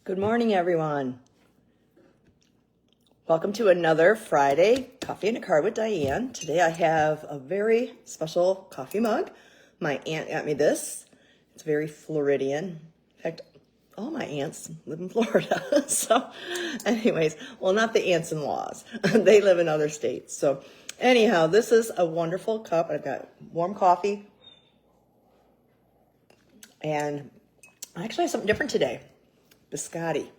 Good morning, everyone. Welcome to another Friday Coffee in a Car with Diane. Today I have a very special coffee mug. My aunt got me this. It's very Floridian. In fact, all my aunts live in Florida. So anyways, well, not the aunts-in-laws. They live in other states. So anyhow, this is a wonderful cup. I've got warm coffee. And I actually have something different today. Biscotti.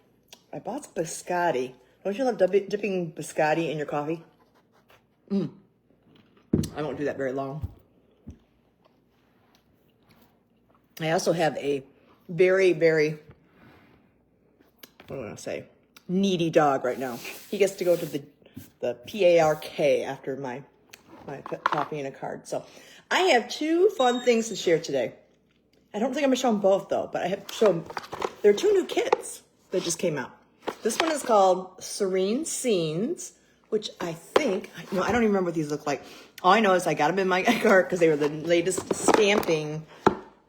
I bought some biscotti. Don't you love dipping biscotti in your coffee? I won't do that very long. I also have a very, very, what do I want to say, needy dog right now. He gets to go to the PARK after my coffee and a card. So I have two fun things to share today. I don't think I'm going to show them both, though, but I have to show them. There are two new kits that just came out. This one is called Serene Scenes, which I think, I don't even remember what these look like. All I know is I got them in my cart because they were the latest stamping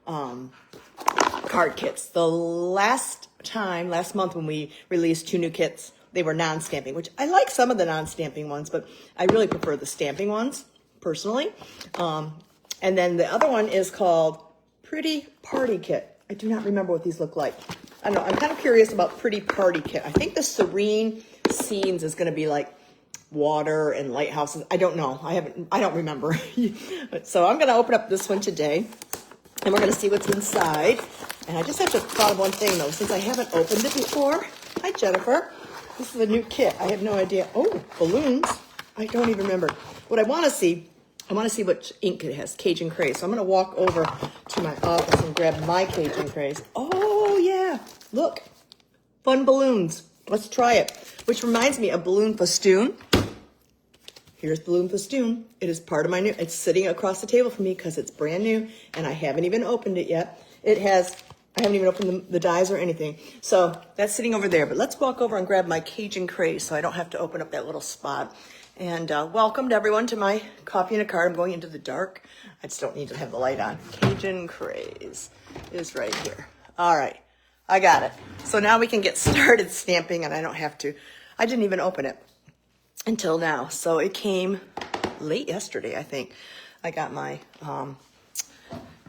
card kits. The last month when we released two new kits, they were non-stamping, which I like some of the non-stamping ones, but I really prefer the stamping ones, personally. And then the other one is called Pretty Party Kit. I do not remember what these look like. I don't know. I'm kind of curious about Pretty Party Kit. I think the Serene Scenes is going to be like water and lighthouses. I don't know. I don't remember. So I'm going to open up this one today, and we're going to see what's inside. And I just have to thought of one thing, though, since I haven't opened it before. Hi, Jennifer. This is a new kit. I have no idea. Oh, balloons. I don't even remember. What I want to see what ink it has, Cajun Craze. So I'm going to walk over to my office and grab my Cajun Craze. Oh, yeah. Look. Fun balloons. Let's try it. Which reminds me of Balloon Festoon. Here's Balloon Festoon. It is part of my new, it's sitting across the table from me because it's brand new and I haven't even opened it yet. I haven't even opened the dies or anything. So that's sitting over there. But let's walk over and grab my Cajun Craze so I don't have to open up that little spot. And welcome to everyone to my coffee and a card. I'm going into the dark. I just don't need to have the light on. Cajun Craze is right here. All right, I got it. So now we can get started stamping, and I don't have to. I didn't even open it until now. So it came late yesterday, I think. I got my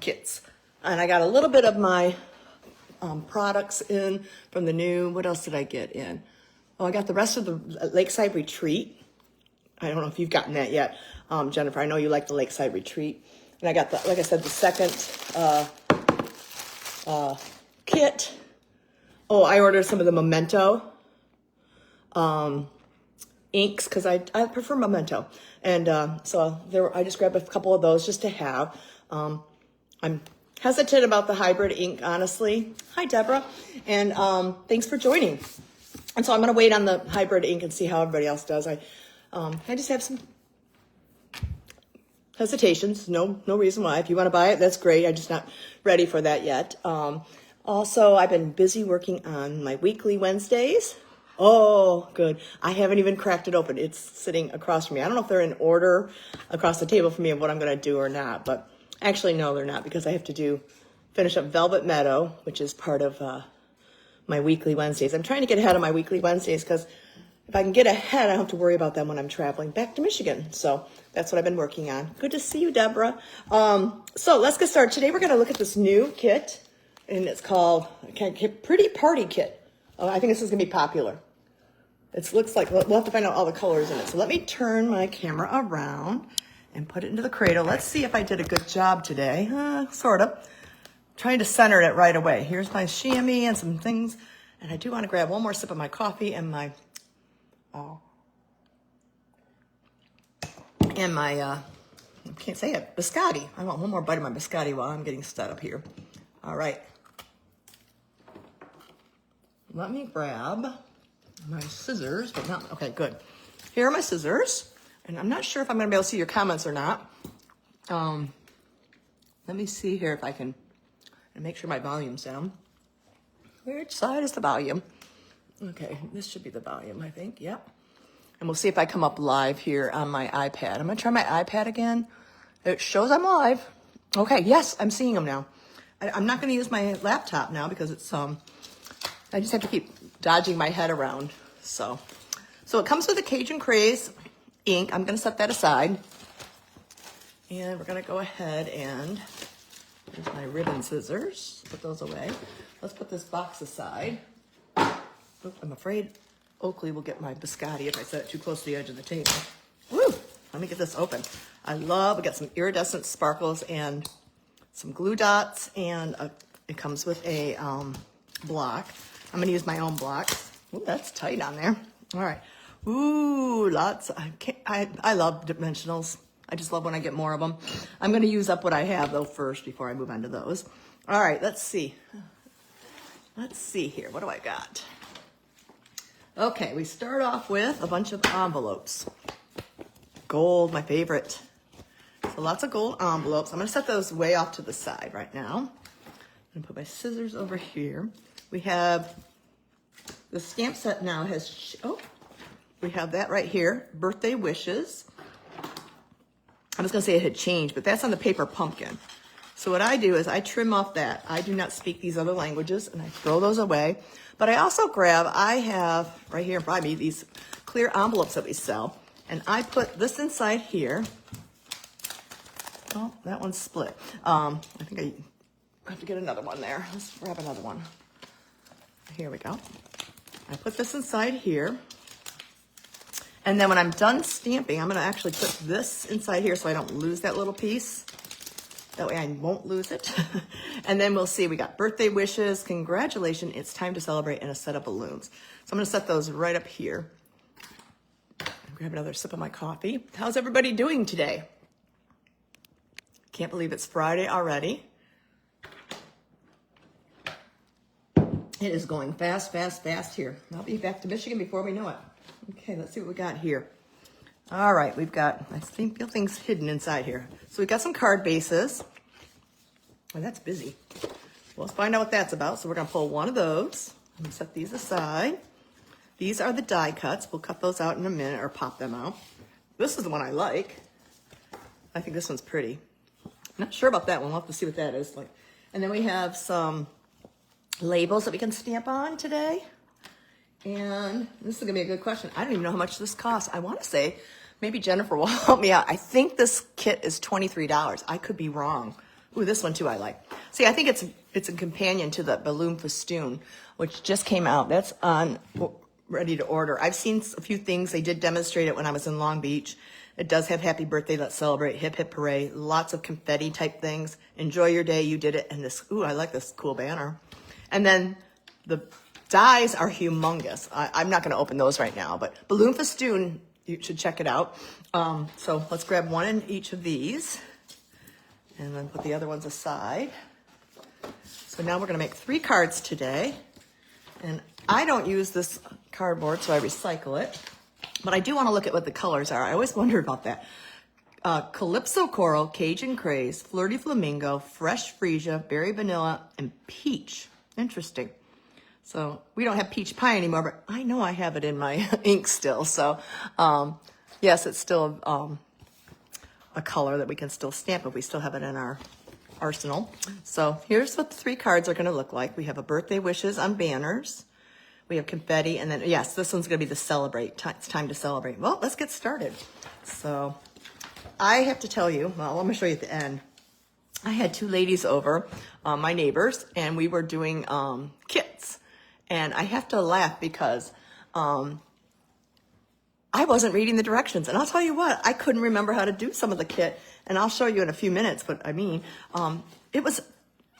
kits. And I got a little bit of my products in from the new, what else did I get in? Oh, I got the rest of the Lakeside Retreat. I don't know if you've gotten that yet, Jennifer. I know you like the Lakeside Retreat. And I got, like I said, the second kit. Oh, I ordered some of the Memento inks because I prefer Memento. And so I just grabbed a couple of those just to have. I'm hesitant about the hybrid ink, honestly. Hi, Deborah. And thanks for joining. And so I'm going to wait on the hybrid ink and see how everybody else does. I just have some hesitations. No reason why. If you want to buy it, that's great. I'm just not ready for that yet. Also, I've been busy working on my weekly Wednesdays. Oh, good. I haven't even cracked it open. It's sitting across from me. I don't know if they're in order across the table for me of what I'm going to do or not. But actually, no, they're not, because I have to finish up Velvet Meadow, which is part of my weekly Wednesdays. I'm trying to get ahead of my weekly Wednesdays because if I can get ahead, I don't have to worry about them when I'm traveling back to Michigan. So that's what I've been working on. Good to see you, Deborah. So let's get started. Today we're going to look at this new kit, and it's called Pretty Party Kit. I think this is going to be popular. It looks like, we'll have to find out all the colors in it. So let me turn my camera around and put it into the cradle. Let's see if I did a good job today. Sort of. Trying to center it right away. Here's my chamois and some things. And I do want to grab one more sip of my coffee and my I can't say it, biscotti. I want one more bite of my biscotti while I'm getting set up here. All right. Let me grab my scissors, but not, okay, good. Here are my scissors, and I'm not sure if I'm gonna be able to see your comments or not. Let me see here if I can make sure my volume's down. Which side is the volume? Okay, this should be the volume, I think, yep. And we'll see if I come up live here on my iPad. I'm gonna try my iPad again. It shows I'm live. Okay, yes, I'm seeing them now. I'm not gonna use my laptop now because it's I just have to keep dodging my head around. So it comes with a Cajun Craze ink. I'm going to set that aside. And we're going to go ahead and, here's my ribbon scissors. Put those away. Let's put this box aside. Oop, I'm afraid Oakley will get my biscotti if I set it too close to the edge of the table. Woo! Let me get this open. We got some iridescent sparkles and some glue dots, and it comes with a block. I'm going to use my own blocks. Ooh, that's tight on there. All right. Ooh, lots. I love dimensionals. I just love when I get more of them. I'm going to use up what I have, though, first before I move on to those. All right, let's see. Let's see here. What do I got? Okay, we start off with a bunch of envelopes. Gold, my favorite. So lots of gold envelopes. I'm going to set those way off to the side right now. I'm going to put my scissors over here. We have the stamp set now has, we have that right here. Birthday wishes. I was going to say it had changed, but that's on the paper pumpkin. So what I do is I trim off that. I do not speak these other languages, and I throw those away. But I also I have right here in front of me these clear envelopes that we sell, and I put this inside here. Oh, that one's split. I think I have to get another one there. Let's grab another one. Here we go. I put this inside here. And then when I'm done stamping, I'm going to actually put this inside here so I don't lose that little piece. That way I won't lose it. And then we'll see, we got birthday wishes, congratulations, it's time to celebrate, and a set of balloons. So I'm going to set those right up here. Grab another sip of my coffee. How's everybody doing today? Can't believe it's Friday already. It is going fast, fast, fast here. I'll be back to Michigan before we know it. Okay, let's see what we got here. All right, we've got, I feel things hidden inside here. So we've got some card bases. Oh, that's busy. Well, let's find out what that's about. So we're going to pull one of those. I'm going to set these aside. These are the die cuts. We'll cut those out in a minute or pop them out. This is the one I like. I think this one's pretty. Not sure about that one. We'll have to see what that is like. And then we have some labels that we can stamp on today. And this is going to be a good question. I don't even know how much this costs. I want to say, maybe Jennifer will help me out. I think this kit is $23. I could be wrong. Ooh, this one too I like. See, I think it's a companion to the balloon festoon, which just came out. That's on ready to order. I've seen a few things. They did demonstrate it when I was in Long Beach. It does have happy birthday, let's celebrate, hip hip hooray, lots of confetti type things. Enjoy your day, you did it. And this, ooh, I like this cool banner. And then the dies are humongous. I'm not going to open those right now, but balloon festoon, you should check it out. So let's grab one in each of these and then put the other ones aside. So now we're going to make 3 cards today. And I don't use this cardboard, so I recycle it. But I do want to look at what the colors are. I always wonder about that. Calypso Coral, Cajun Craze, Flirty Flamingo, Fresh Freesia, Berry Vanilla, and Peach. Interesting. So we don't have peach pie anymore, but I know I have it in my ink still. So yes, it's still a color that we can still stamp if we still have it in our arsenal. So here's what the 3 cards are going to look like. We have a birthday wishes on banners. We have confetti, and then, yes, this one's going to be the celebrate. It's time to celebrate. Well, let's get started. So I have to tell you, well, let me show you at the end. I had 2 ladies over, my neighbors, and we were doing kits. And I have to laugh because I wasn't reading the directions. And I'll tell you what, I couldn't remember how to do some of the kit. And I'll show you in a few minutes, but I mean, it was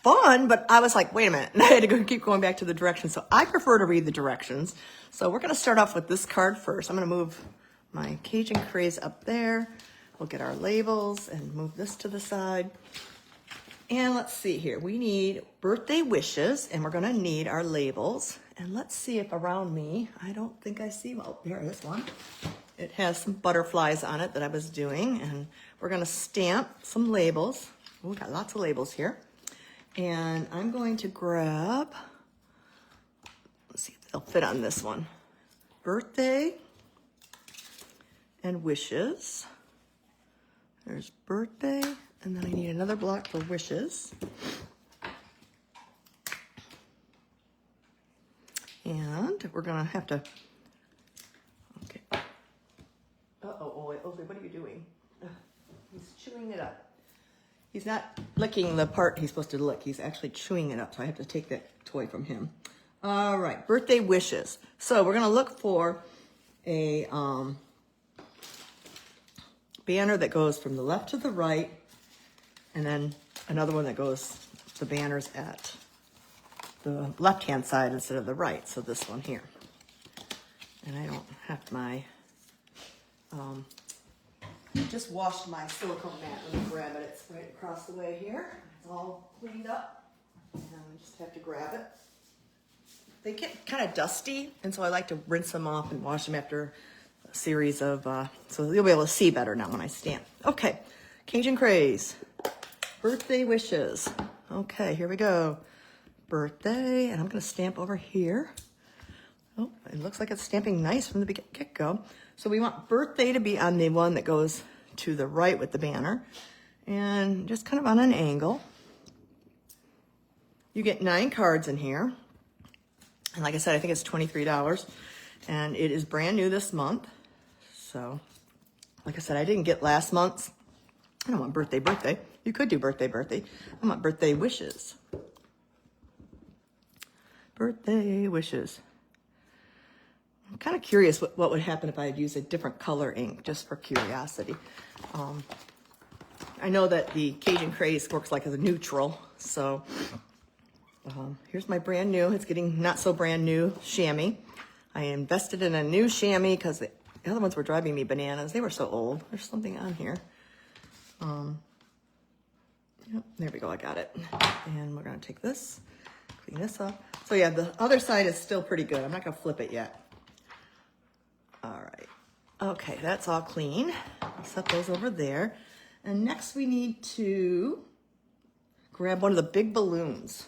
fun, but I was like, wait a minute. And I had to keep going back to the directions. So I prefer to read the directions. So we're going to start off with this card first. I'm going to move my Cajun Craze up there. We'll get our labels and move this to the side. And let's see here. We need birthday wishes, and we're going to need our labels. And let's see if around me, I don't think I see, well, there is one. It has some butterflies on it that I was doing, and we're going to stamp some labels. Ooh, we got lots of labels here. And I'm going to grab, let's see if they'll fit on this one. Birthday and wishes. There's birthday, and then I need another block for wishes. And we're gonna have to, okay. Uh-oh, Oakley, what are you doing? He's chewing it up. He's not licking the part he's supposed to lick. He's actually chewing it up, so I have to take that toy from him. All right, birthday wishes. So we're gonna look for a banner that goes from the left to the right, and then another one that goes, the banners at the left-hand side instead of the right. So this one here. And I don't have my, just washed my silicone mat. Let me grab it. It's right across the way here. It's all cleaned up. And I just have to grab it. They get kind of dusty, and so I like to rinse them off and wash them after a series of, so you'll be able to see better now when I stamp. Okay, Cajun Craze, birthday wishes. Okay, here we go. Birthday, and I'm gonna stamp over here. Oh, it looks like it's stamping nice from the get-go. So we want birthday to be on the one that goes to the right with the banner, and just kind of on an angle. You get 9 cards in here. And like I said, I think it's $23, and it is brand new this month. So, like I said, I didn't get last month's. I don't want birthday. You could do birthday. I want birthday wishes. Birthday wishes. I'm kind of curious what would happen if I had used a different color ink, just for curiosity. I know that the Cajun Craze works like as a neutral, so here's my brand new, it's getting not so brand new chamois. I invested in a new chamois because the other ones were driving me bananas. They were so old. There's something on here. Yep, there we go, I got it. And we're gonna take this, clean this up. So yeah, the other side is still pretty good. I'm not gonna flip it yet. All right, okay, that's all clean. I'll set those over there. And next we need to grab one of the big balloons.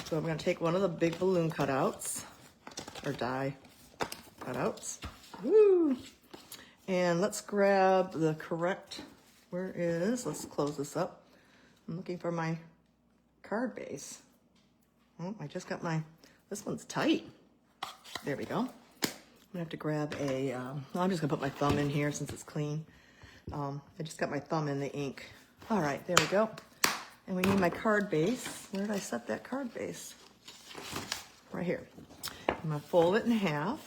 So I'm gonna take one of the big balloon cutouts, or die cutouts. Woo! And let's grab the correct, let's close this up. I'm looking for my card base. Oh, I just got this one's tight. There we go. I'm gonna have to grab I'm just gonna put my thumb in here since it's clean. I just got my thumb in the ink. All right, there we go. And we need my card base. Where did I set that card base? Right here. I'm gonna fold it in half.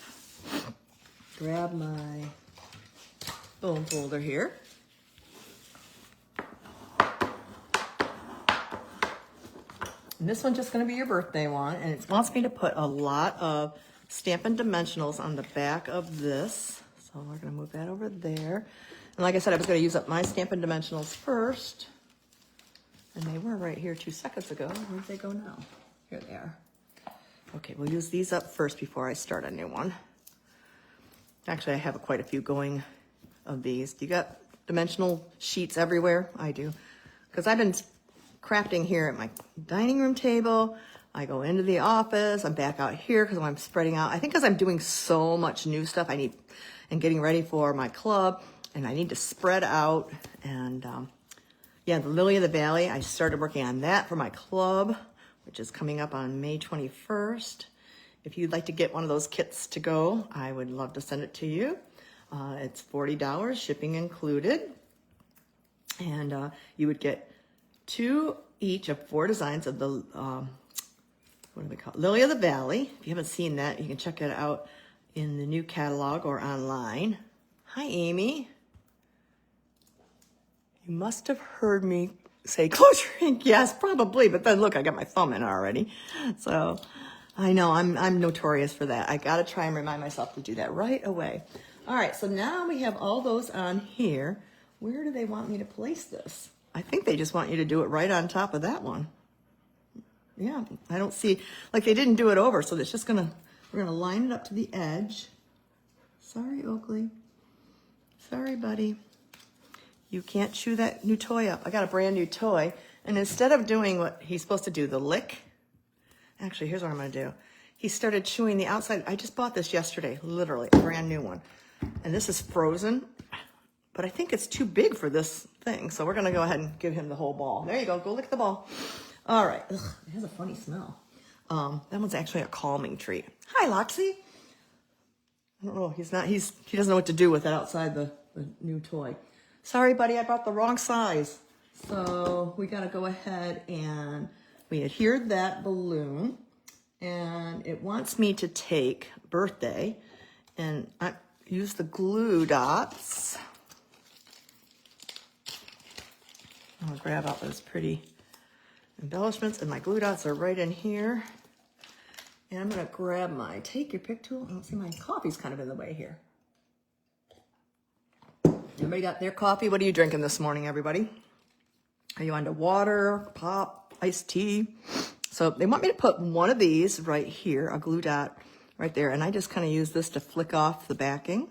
Grab my bone folder here. And this one's just gonna be your birthday one, and it wants me to put a lot of Stampin' Dimensionals on the back of this. So we're gonna move that over there. And like I said, I was gonna use up my Stampin' Dimensionals first. And they were right here 2 seconds ago. Where'd they go now? Here they are. Okay, we'll use these up first before I start a new one. Actually, I have quite a few going of these. You got dimensional sheets everywhere? I do. Because I've been crafting here at my dining room table. I go into the office. I'm back out here because I'm spreading out. I think because I'm doing so much new stuff and getting ready for my club, and I need to spread out. And yeah, the Lily of the Valley, I started working on that for my club, which is coming up on May 21st. If you'd like to get one of those kits to go, I would love to send it to you. It's $40, shipping included. And you would get 2 each of 4 designs of the, what do they call it? Lily of the Valley. If you haven't seen that, you can check it out in the new catalog or online. Hi, Amy. You must have heard me say close your ink. Yes, probably, but then look, I got my thumb in already. So I know I'm notorious for that. I gotta try and remind myself to do that right away. All right, so now we have all those on here. Where do they want me to place this? I think they just want you to do it right on top of that one. Yeah, I don't see, like they didn't do it over, so it's just we're gonna line it up to the edge. Sorry, Oakley. Sorry, buddy. You can't chew that new toy up. I got a brand new toy. And instead of doing what he's supposed to do, the lick, actually, here's what I'm gonna do. He started chewing the outside. I just bought this yesterday, literally, a brand new one. And this is frozen, but I think it's too big for this thing. So we're gonna go ahead and give him the whole ball. There you go lick the ball. All right, ugh, it has a funny smell. That one's actually a calming tree. Hi, Loxy. I don't know, he doesn't know what to do with it outside the new toy. Sorry, buddy, I brought the wrong size. So we gotta go ahead and we adhered that balloon, and it wants me to take birthday, and I use the glue dots. I'm gonna grab out those pretty embellishments, and my glue dots are right in here. And I'm gonna grab my take your pick tool. I don't see my coffee's kind of in the way here. Everybody got their coffee? What are you drinking this morning, everybody? Are you onto water, pop, iced tea? So they want me to put one of these right here, a glue dot right there, and I just kind of use this to flick off the backing.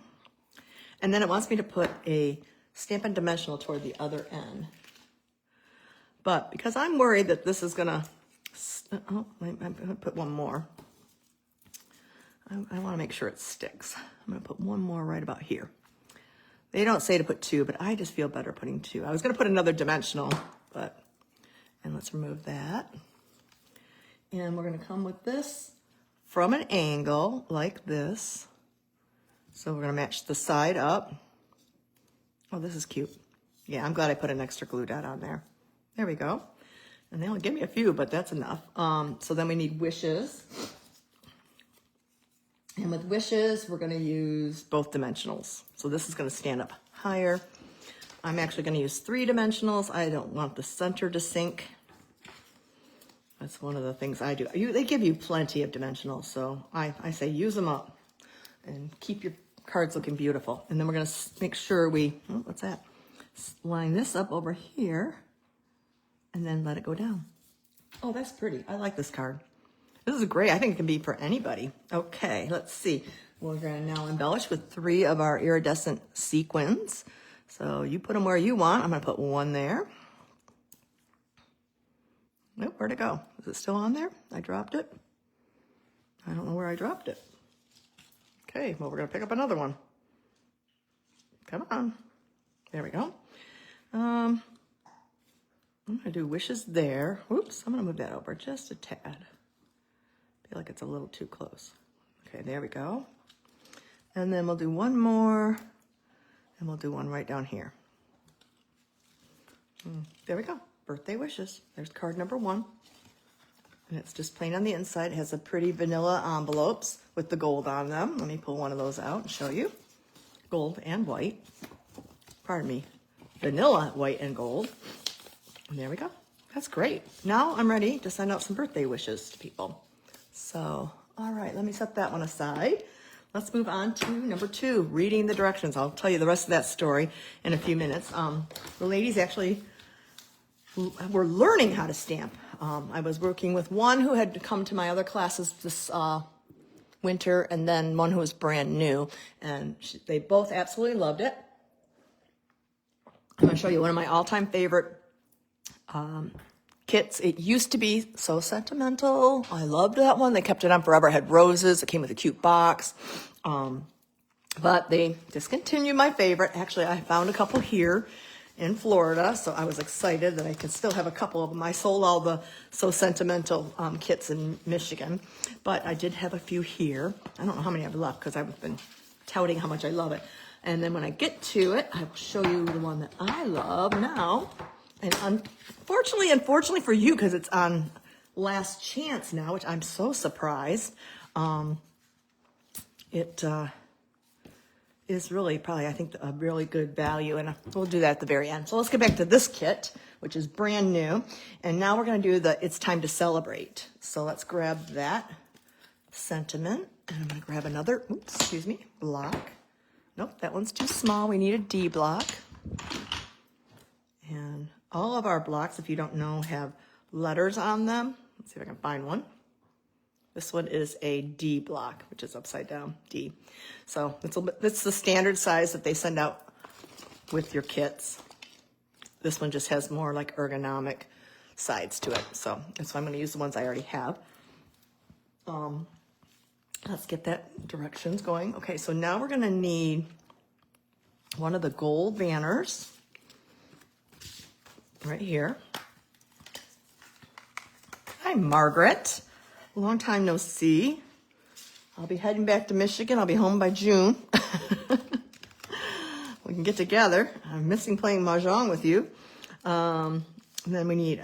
And then it wants me to put a Stampin' Dimensional toward the other end. But because I'm worried that this is gonna, oh, I'm gonna put one more. I wanna make sure it sticks. I'm gonna put one more right about here. They don't say to put two, but I just feel better putting two. I was gonna put another dimensional, and let's remove that. And we're gonna come with this from an angle like this. So we're gonna match the side up. Oh, this is cute. Yeah, I'm glad I put an extra glue dot on there. There we go. And they only give me a few, but that's enough. So then we need wishes. And with wishes, we're gonna use both dimensionals. So this is gonna stand up higher. I'm actually gonna use 3 dimensionals. I don't want the center to sink. That's one of the things I do. They give you plenty of dimensionals, so I say use them up and keep your cards looking beautiful. And then we're gonna make sure we, oh, what's that? Line this up over here and then let it go down. Oh, that's pretty. I like this card. This is great. I think it can be for anybody. Okay, let's see. We're gonna now embellish with 3 of our iridescent sequins. So you put them where you want. I'm gonna put one there. Nope, where'd it go? Is it still on there? I dropped it. I don't know where I dropped it. Okay, well, we're gonna pick up another one. Come on. There we go. I'm gonna do wishes there. Oops, I'm gonna move that over just a tad. I feel like it's a little too close. Okay, there we go. And then we'll do one more, and we'll do one right down here. There we go. Birthday wishes. There's card number 1. And it's just plain on the inside. It has a pretty vanilla envelopes with the gold on them. Let me pull one of those out and show you. Gold and white. Pardon me. Vanilla, white, and gold. And there we go. That's great. Now I'm ready to send out some birthday wishes to people. So, all right, let me set that one aside. Let's move on to number 2, reading the directions. I'll tell you the rest of that story in a few minutes. The ladies actually were learning how to stamp. I was working with one who had come to my other classes this winter, and then one who was brand new, and they both absolutely loved it. I'm gonna show you one of my all-time favorite kits. It used to be so sentimental. I loved that one. They kept it on forever. It had roses. It came with a cute box. But they discontinued my favorite. Actually, I found a couple here in Florida, so I was excited that I could still have a couple of them. I sold all the So Sentimental kits in Michigan, but I did have a few here. I don't know how many I've left because I've been touting how much I love it. And then when I get to it, I will show you the one that I love now. And unfortunately for you, because it's on last chance now, which I'm so surprised, it is really probably, I think, a really good value, and we'll do that at the very end. So let's get back to this kit, which is brand new, and now we're going to do the It's Time to Celebrate. So let's grab that sentiment, and I'm going to grab another, block. Nope, that one's too small. We need a D block. And all of our blocks, if you don't know, have letters on them. Let's see if I can find one. This one is a D block, which is upside down, D. So it's the standard size that they send out with your kits. This one just has more like ergonomic sides to it. So that's why I'm gonna use the ones I already have. Let's get that directions going. Okay, so now we're gonna need one of the gold banners right here. Hi, Margaret. long time no see. I'll be heading back to Michigan. I'll be home by June. We can get together. I'm missing playing Mahjong with you. And then we need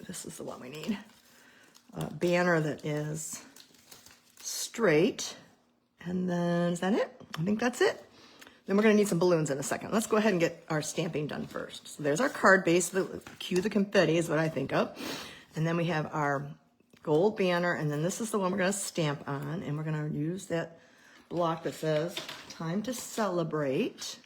this is the one we need. A banner that is straight. And then, is that it? I think that's it. Then we're gonna need some balloons in a second. Let's go ahead and get our stamping done first. So there's our card base, cue the confetti is what I think of. And then we have our gold banner, and then this is the one we're gonna stamp on, and we're gonna use that block that says, time to celebrate.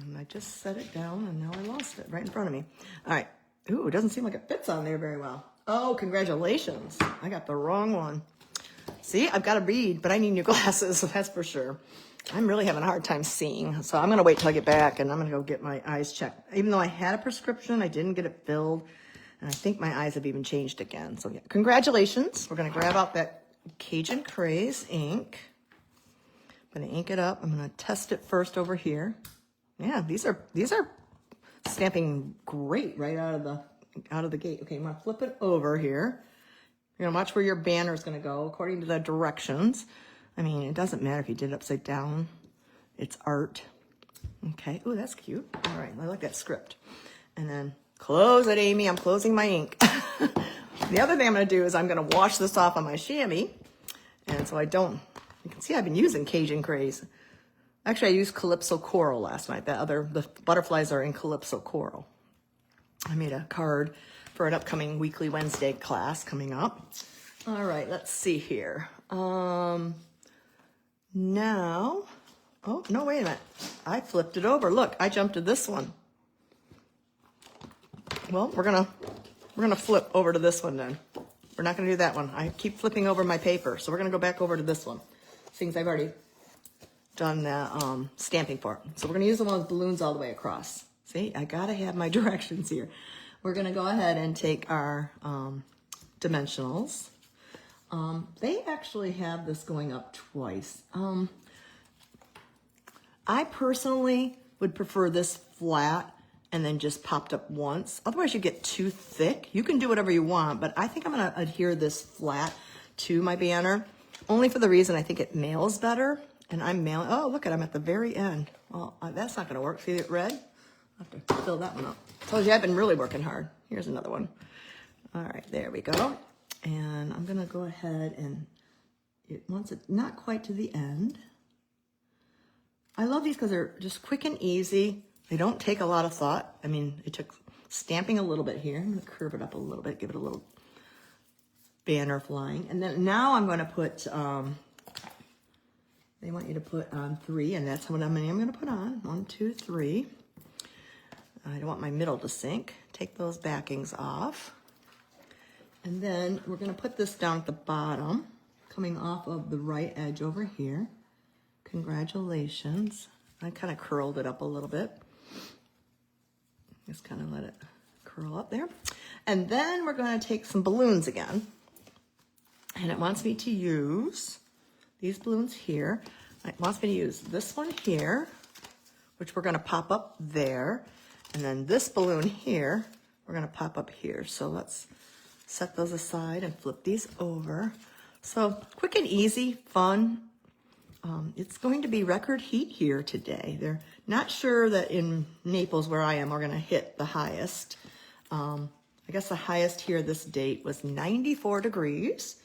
And I just set it down, and now I lost it right in front of me. All right, ooh, it doesn't seem like it fits on there very well. Oh, congratulations, I got the wrong one. See, I've got to read, but I need new glasses, that's for sure. I'm really having a hard time seeing, so I'm going to wait till I get back, and I'm going to go get my eyes checked. Even though I had a prescription, I didn't get it filled, and I think my eyes have even changed again. So yeah, congratulations. We're going to grab out that Cajun Craze ink. I'm going to ink it up. I'm going to test it first over here. Yeah, these are stamping great right out of the gate. Okay, I'm going to flip it over here. You're going to watch where your banner is going to go according to the directions. I mean, it doesn't matter if you did it upside down. It's art. Okay. Oh, that's cute. All right. I like that script. And then close it, Amy. I'm closing my ink. The other thing I'm going to do is I'm going to wash this off on my chamois. And so I don't, you can see I've been using Cajun Craze. Actually, I used Calypso Coral last night. The butterflies are in Calypso Coral. I made a card for an upcoming weekly Wednesday class coming up. All right, let's see here. Now, oh, no, wait a minute. I flipped it over. Look, I jumped to this one. Well, we're gonna flip over to this one then. We're not gonna do that one. I keep flipping over my paper, so we're gonna go back over to this one. Things I've already done the stamping for. So we're gonna use the one with balloons all the way across. See, I gotta have my directions here. We're gonna go ahead and take our dimensionals. They actually have this going up twice. I personally would prefer this flat and then just popped up once. Otherwise you get too thick. You can do whatever you want, but I think I'm gonna adhere this flat to my banner, only for the reason I think it mails better. And I'm mailing, oh, look I'm at the very end. Well, that's not gonna work. See it red? I'll have to fill that one up. Told you I've been really working hard. Here's another one. All right, there we go. And I'm gonna go ahead and once it's not quite to the end. I love these because they're just quick and easy. They don't take a lot of thought. I mean, it took stamping a little bit here. I'm gonna curve it up a little bit, give it a little banner flying. And then now I'm gonna put, they want you to put on 3, and that's how many I'm gonna put on. 1, 2, 3. I don't want my middle to sink. Take those backings off. And then we're gonna put this down at the bottom, coming off of the right edge over here. Congratulations. I kind of curled it up a little bit. Just kind of let it curl up there. And then we're gonna take some balloons again. And it wants me to use these balloons here. It wants me to use this one here, which we're gonna pop up there. And then this balloon here, we're gonna pop up here. So let's set those aside and flip these over. So quick and easy, fun. It's going to be record heat here today. They're not sure that in Naples, where I am, we're gonna hit the highest. I guess the highest here this date was 94 degrees.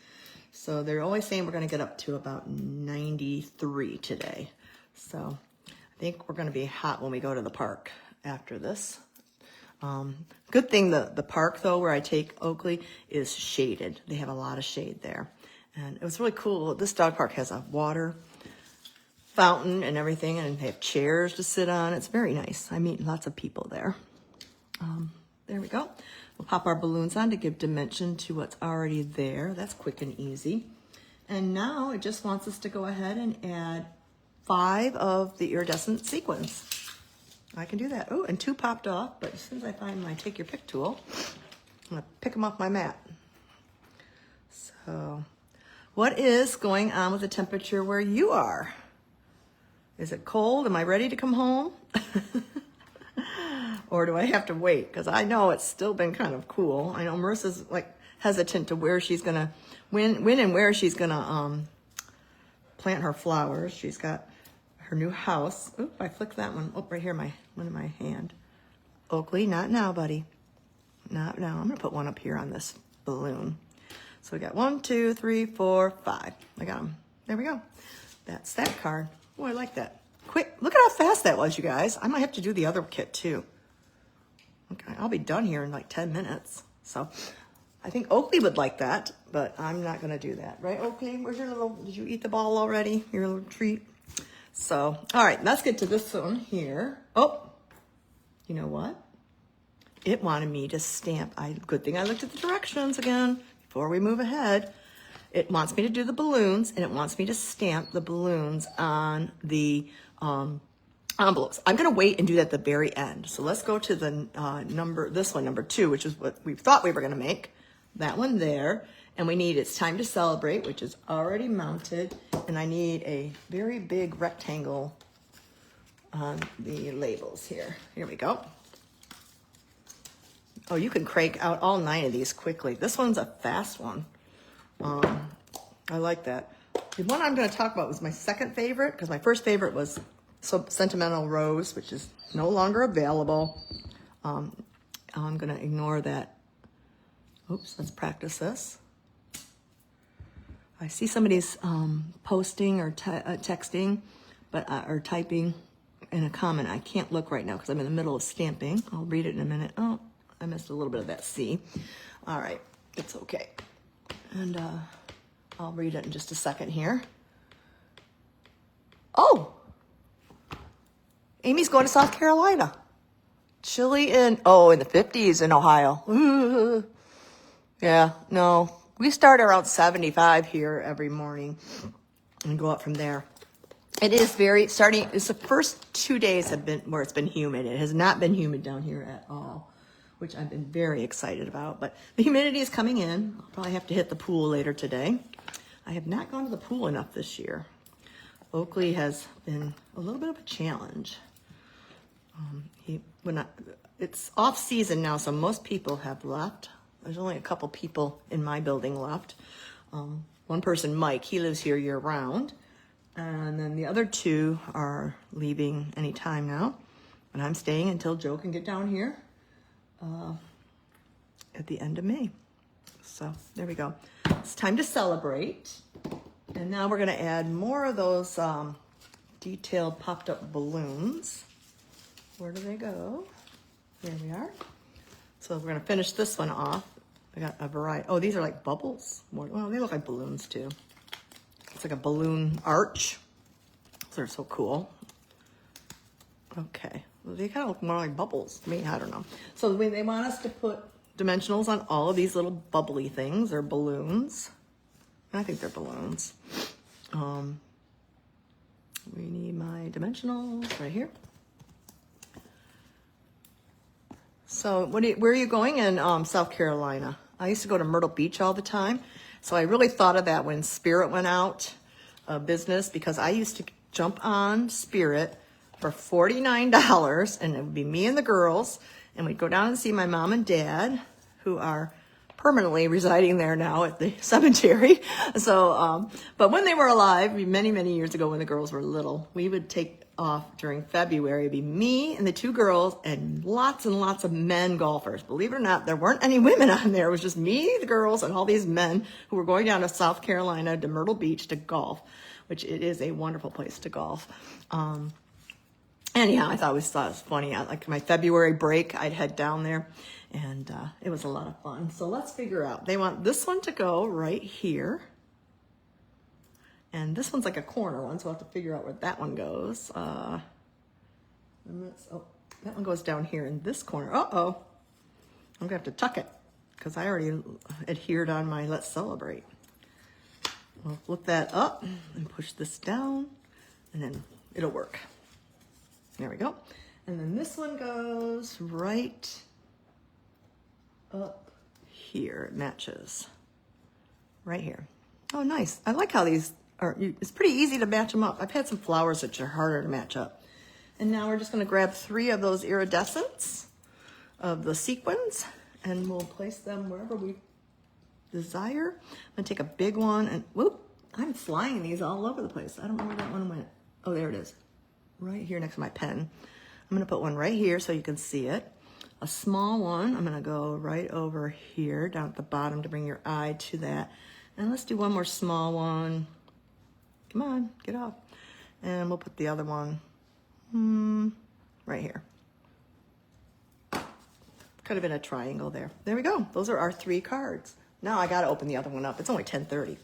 So they're always saying we're gonna get up to about 93 today. So I think we're gonna be hot when we go to the park after this. Good thing the park though, where I take Oakley, is shaded. They have a lot of shade there. And it was really cool. This dog park has a water fountain and everything, and they have chairs to sit on. It's very nice. I meet lots of people there. There we go. We'll pop our balloons on to give dimension to what's already there. That's quick and easy. And now it just wants us to go ahead and add 5 of the iridescent sequins. I can do that. Oh, and 2 popped off, but as soon as I find my take your pick tool, I'm gonna pick them off my mat. So, what is going on with the temperature where you are? Is it cold? Am I ready to come home? Or do I have to wait? Because I know it's still been kind of cool. I know Marissa's like hesitant to where she's gonna, when and where she's gonna plant her flowers. She's got her new house. Oop, I flicked that one. Oh, right here, one in my hand. Oakley, not now, buddy. Not now. I'm gonna put one up here on this balloon. So we got 1, 2, 3, 4, 5. I got them. There we go. That's that card. Oh, I like that. Quick, look at how fast that was, you guys. I might have to do the other kit too. Okay, I'll be done here in like 10 minutes. So I think Oakley would like that, but I'm not gonna do that. Right, Oakley? Where's your little, did you eat the ball already? Your little treat? So, all right, let's get to this one here. Oh, you know what? It wanted me to stamp. Good thing I looked at the directions again before we move ahead. It wants me to do the balloons, and it wants me to stamp the balloons on the envelopes. I'm going to wait and do that at the very end. So let's go to the this one, number 2, which is what we thought we were going to make. That one there. And we need It's Time to Celebrate, which is already mounted. And I need a very big rectangle on the labels here. Here we go. Oh, you can crank out all 9 of these quickly. This one's a fast one. I like that. The one I'm going to talk about was my second favorite, because my first favorite was Sentimental Rose, which is no longer available. I'm going to ignore that. Oops, let's practice this. I see somebody's posting or texting, or typing in a comment. I can't look right now because I'm in the middle of stamping. I'll read it in a minute. Oh, I missed a little bit of that C. All right, it's okay. And I'll read it in just a second here. Oh, Amy's going to South Carolina. Chilly in the 50s in Ohio. Ooh. Yeah, no. We start around 75 here every morning and go up from there. It is it's the first 2 days have been where it's been humid. It has not been humid down here at all, which I've been very excited about. But the humidity is coming in. I'll probably have to hit the pool later today. I have not gone to the pool enough this year. Oakley has been a little bit of a challenge. It's off season now, so most people have left. There's only a couple people in my building left. One person, Mike, he lives here year round. And then the other 2 are leaving any time now. And I'm staying until Joe can get down here at the end of May. So there we go. It's time to celebrate. And now we're going to add more of those detailed popped up balloons. Where do they go? There we are. So we're going to finish this one off. I got a variety. Oh, these are like bubbles. Well, they look like balloons too. It's like a balloon arch. They're so cool. Okay. Well, they kind of look more like bubbles to me. I don't know. So they want us to put dimensionals on all of these little bubbly things. They're balloons. I think they're balloons. We need my dimensionals right here. So where are you going in South Carolina? I used to go to Myrtle Beach all the time. So I really thought of that when Spirit went out of business, because I used to jump on Spirit for $49, and it would be me and the girls, and we'd go down and see my mom and dad, who are permanently residing there now at the cemetery. So, but when they were alive, many, many years ago when the girls were little, we would take off during February. It'd be me and the 2 girls and lots of men golfers. Believe it or not, there weren't any women on there. It was just me, the girls, and all these men who were going down to South Carolina to Myrtle Beach to golf, which it is a wonderful place to golf. Anyhow, I thought it was funny. Like my February break, I'd head down there, and it was a lot of fun. So let's figure out. They want this one to go right here. And this one's like a corner one, so we'll have to figure out where that one goes. That one goes down here in this corner. Uh-oh. I'm going to have to tuck it, because I already adhered on my Let's Celebrate. We'll flip that up and push this down, and then it'll work. There we go. And then this one goes right up here. It matches right here. Oh, nice. I like how these are, it's pretty easy to match them up. I've had some flowers that are harder to match up. And now we're just going to grab 3 of those iridescents of the sequins, and we'll place them wherever we Desire. I'm gonna take a big one and whoop, I'm flying these all over the place. I don't know where that one went. Oh, there it is. Right here next to my pen. I'm gonna put one right here so you can see it. A small one, I'm gonna go right over here, down at the bottom to bring your eye to that. And let's do one more small one. Come on, get off. And we'll put the other one right here. Could have been a triangle there. There we go. Those are our 3 cards. Now I gotta open the other one up. It's only 10:30.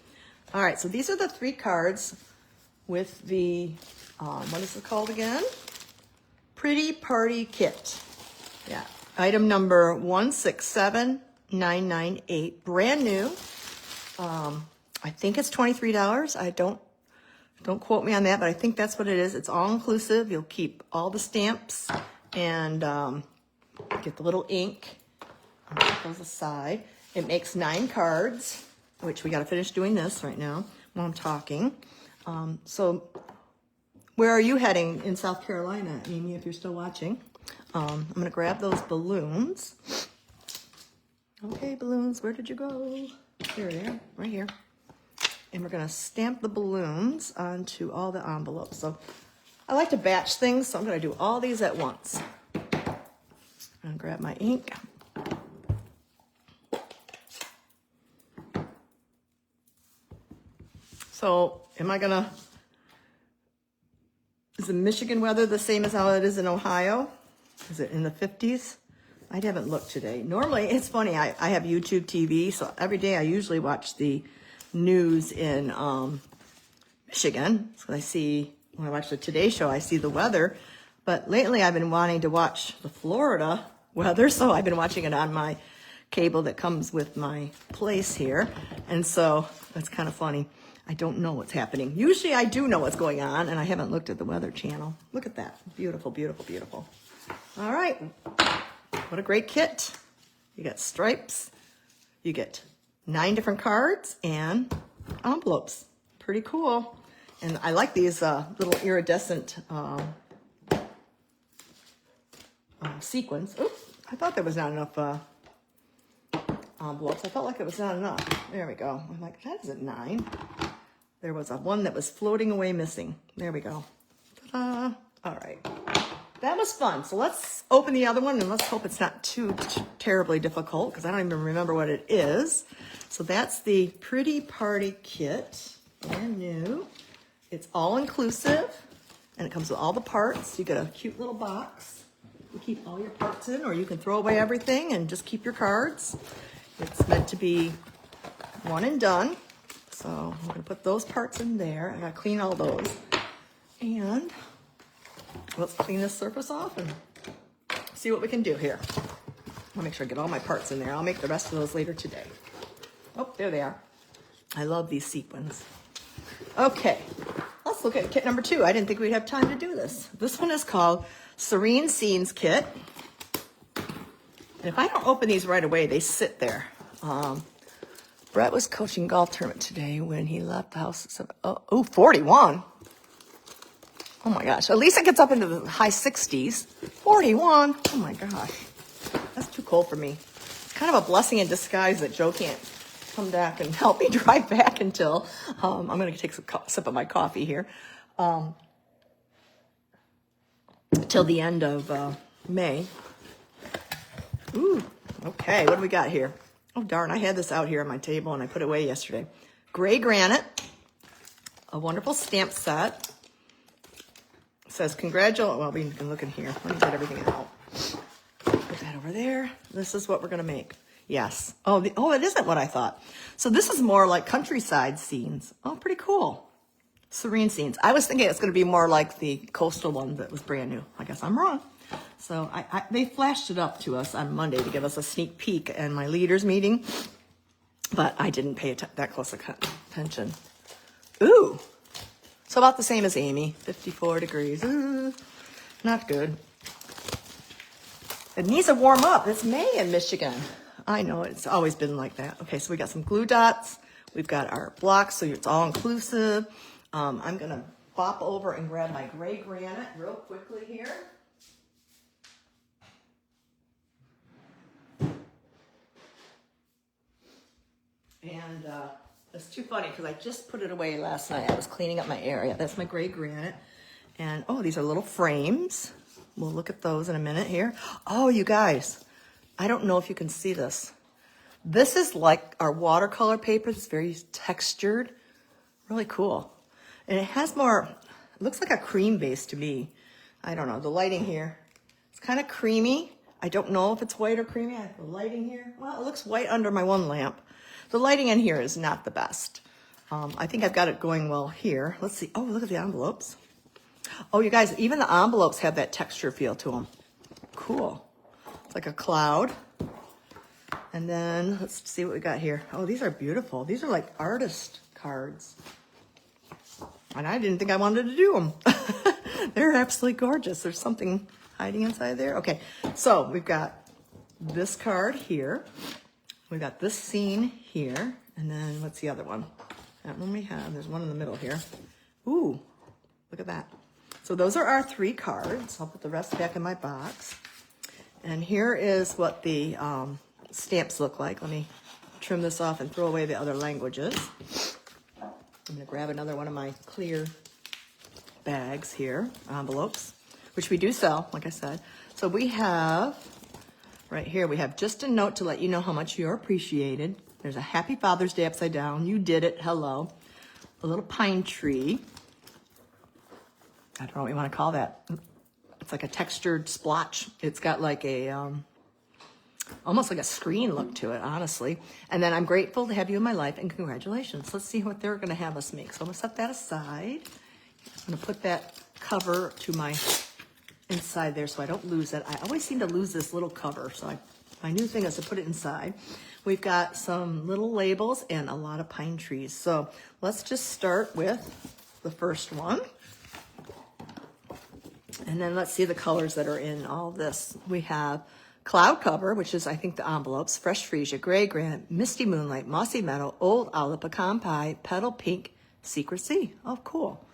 All right, so these are the 3 cards with the, what is it called again? Pretty Party Kit. Yeah, item number 167998, brand new. I think it's $23. I don't quote me on that, but I think that's what it is. It's all inclusive. You'll keep all the stamps and get the little ink. I'll put those aside. It makes 9 cards, which we got to finish doing this right now while I'm talking. So where are you heading in South Carolina, Amy, if you're still watching? I'm going to grab those balloons. Okay, balloons, where did you go? Here they are, right here. And we're going to stamp the balloons onto all the envelopes. So I like to batch things, so I'm going to do all these at once. I'm going to grab my ink. So am I gonna, is the Michigan weather the same as how it is in Ohio? Is it in the 50s? I haven't looked today. Normally, it's funny, I have YouTube TV, so every day I usually watch the news in Michigan. So I see, when I watch the Today Show, I see the weather. But lately I've been wanting to watch the Florida weather, so I've been watching it on my cable that comes with my place here. And so that's kind of funny. I don't know what's happening. Usually I do know what's going on, and I haven't looked at the Weather Channel. Look at that. Beautiful, beautiful, beautiful. All right. What a great kit. You got stripes. You get 9 different cards and envelopes. Pretty cool. And I like these little iridescent sequins. Oops, I thought there was not enough envelopes. I felt like it was not enough. There we go. I'm like, that isn't 9. There was one that was floating away missing. There we go. Ta-da. All right. That was fun. So let's open the other one, and let's hope it's not too terribly difficult, because I don't even remember what it is. So that's the Pretty Party Kit. Brand new. It's all inclusive, and it comes with all the parts. You get a cute little box. You keep all your parts in, or you can throw away everything and just keep your cards. It's meant to be one and done. So I'm going to put those parts in there. I got to clean all those. And let's clean this surface off and see what we can do here. I'll make sure I get all my parts in there. I'll make the rest of those later today. Oh, there they are. I love these sequins. Okay, let's look at kit number 2. I didn't think we'd have time to do this. This one is called Serene Scenes Kit. And if I don't open these right away, they sit there. Brett was coaching golf tournament today when he left the house. 41. Oh my gosh. At least it gets up into the high 60s. 41. Oh my gosh. That's too cold for me. It's kind of a blessing in disguise that Joe can't come back and help me drive back until, I'm going to take a sip of my coffee here. Till the end of May. Ooh. Okay. What do we got here? Oh, darn, I had this out here on my table, and I put it away yesterday. Gray Granite, a wonderful stamp set. It says, congratulations. Well, we can look in here. Let me get everything out. Put that over there. This is what we're going to make. Yes. Oh, it isn't what I thought. So this is more like countryside scenes. Oh, pretty cool. Serene scenes. I was thinking it's going to be more like the coastal one that was brand new. I guess I'm wrong. So they flashed it up to us on Monday to give us a sneak peek in my leaders meeting, but I didn't pay that close attention. Ooh, so about the same as Amy, 54 degrees. Ooh, not good. It needs to warm up. It's May in Michigan. I know, it's always been like that. Okay, so we got some glue dots. We've got our blocks, so it's all inclusive. I'm going to bop over and grab my gray granite real quickly here. And it's too funny because I just put it away last night. I was cleaning up my area. That's my gray granite. And oh, these are little frames. We'll look at those in a minute here. Oh, you guys, I don't know if you can see this. This is like our watercolor paper. It's very textured, really cool. And it has more, it looks like a cream base to me. I don't know, the lighting here, it's kind of creamy. I don't know if it's white or creamy. I have the lighting here. Well, it looks white under my one lamp. The lighting in here is not the best. I think I've got it going well here. Let's see. Oh, look at the envelopes. Oh, you guys, even the envelopes have that texture feel to them. Cool. It's like a cloud. And then let's see what we got here. Oh, these are beautiful. These are like artist cards. And I didn't think I wanted to do them. They're absolutely gorgeous. There's something hiding inside there. Okay, so we've got this card here. We've got this scene here. And then what's the other one? That one we have. There's one in the middle here. Ooh, look at that. So those are our 3 cards. I'll put the rest back in my box. And here is what the stamps look like. Let me trim this off and throw away the other languages. I'm going to grab another one of my clear bags here, envelopes, which we do sell, like I said. So we have, right here, we have just a note to let you know how much you're appreciated. There's a Happy Father's Day upside down. You did it. Hello. A little pine tree. I don't know what you want to call that. It's like a textured splotch. It's got like a, almost like a screen look to it, honestly. And then I'm grateful to have you in my life and congratulations. Let's see what they're going to have us make. So I'm going to set that aside. I'm going to put that cover to my inside there so I don't lose it. I always seem to lose this little cover. So my new thing is to put it inside. We've got some little labels and a lot of pine trees. So let's just start with the first one. And then let's see the colors that are in all this. We have Cloud Cover, which is, I think, the envelopes, Fresh Freesia, Gray Granite, Misty Moonlight, Mossy Meadow, Old Olive, Pecan Pie, Petal Pink, Secret Sea. Oh, cool.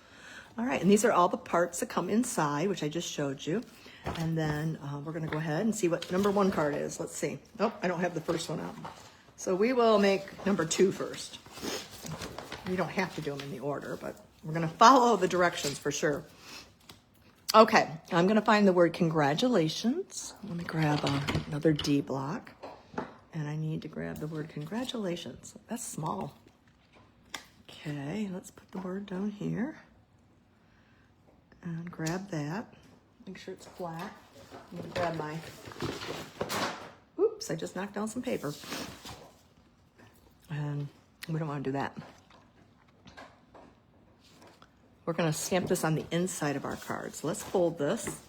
All right, and these are all the parts that come inside, which I just showed you. And then we're going to go ahead and see what number 1 card is. Let's see. Nope, I don't have the first one out. So we will make number 2 first. You don't have to do them in the order, but we're going to follow the directions for sure. Okay, I'm going to find the word congratulations. Let me grab another D block. And I need to grab the word congratulations. That's small. Okay, let's put the word down here. And grab that. Make sure it's flat. I'm going to grab my... Oops, I just knocked down some paper. And we don't want to do that. We're going to stamp this on the inside of our card. So let's fold this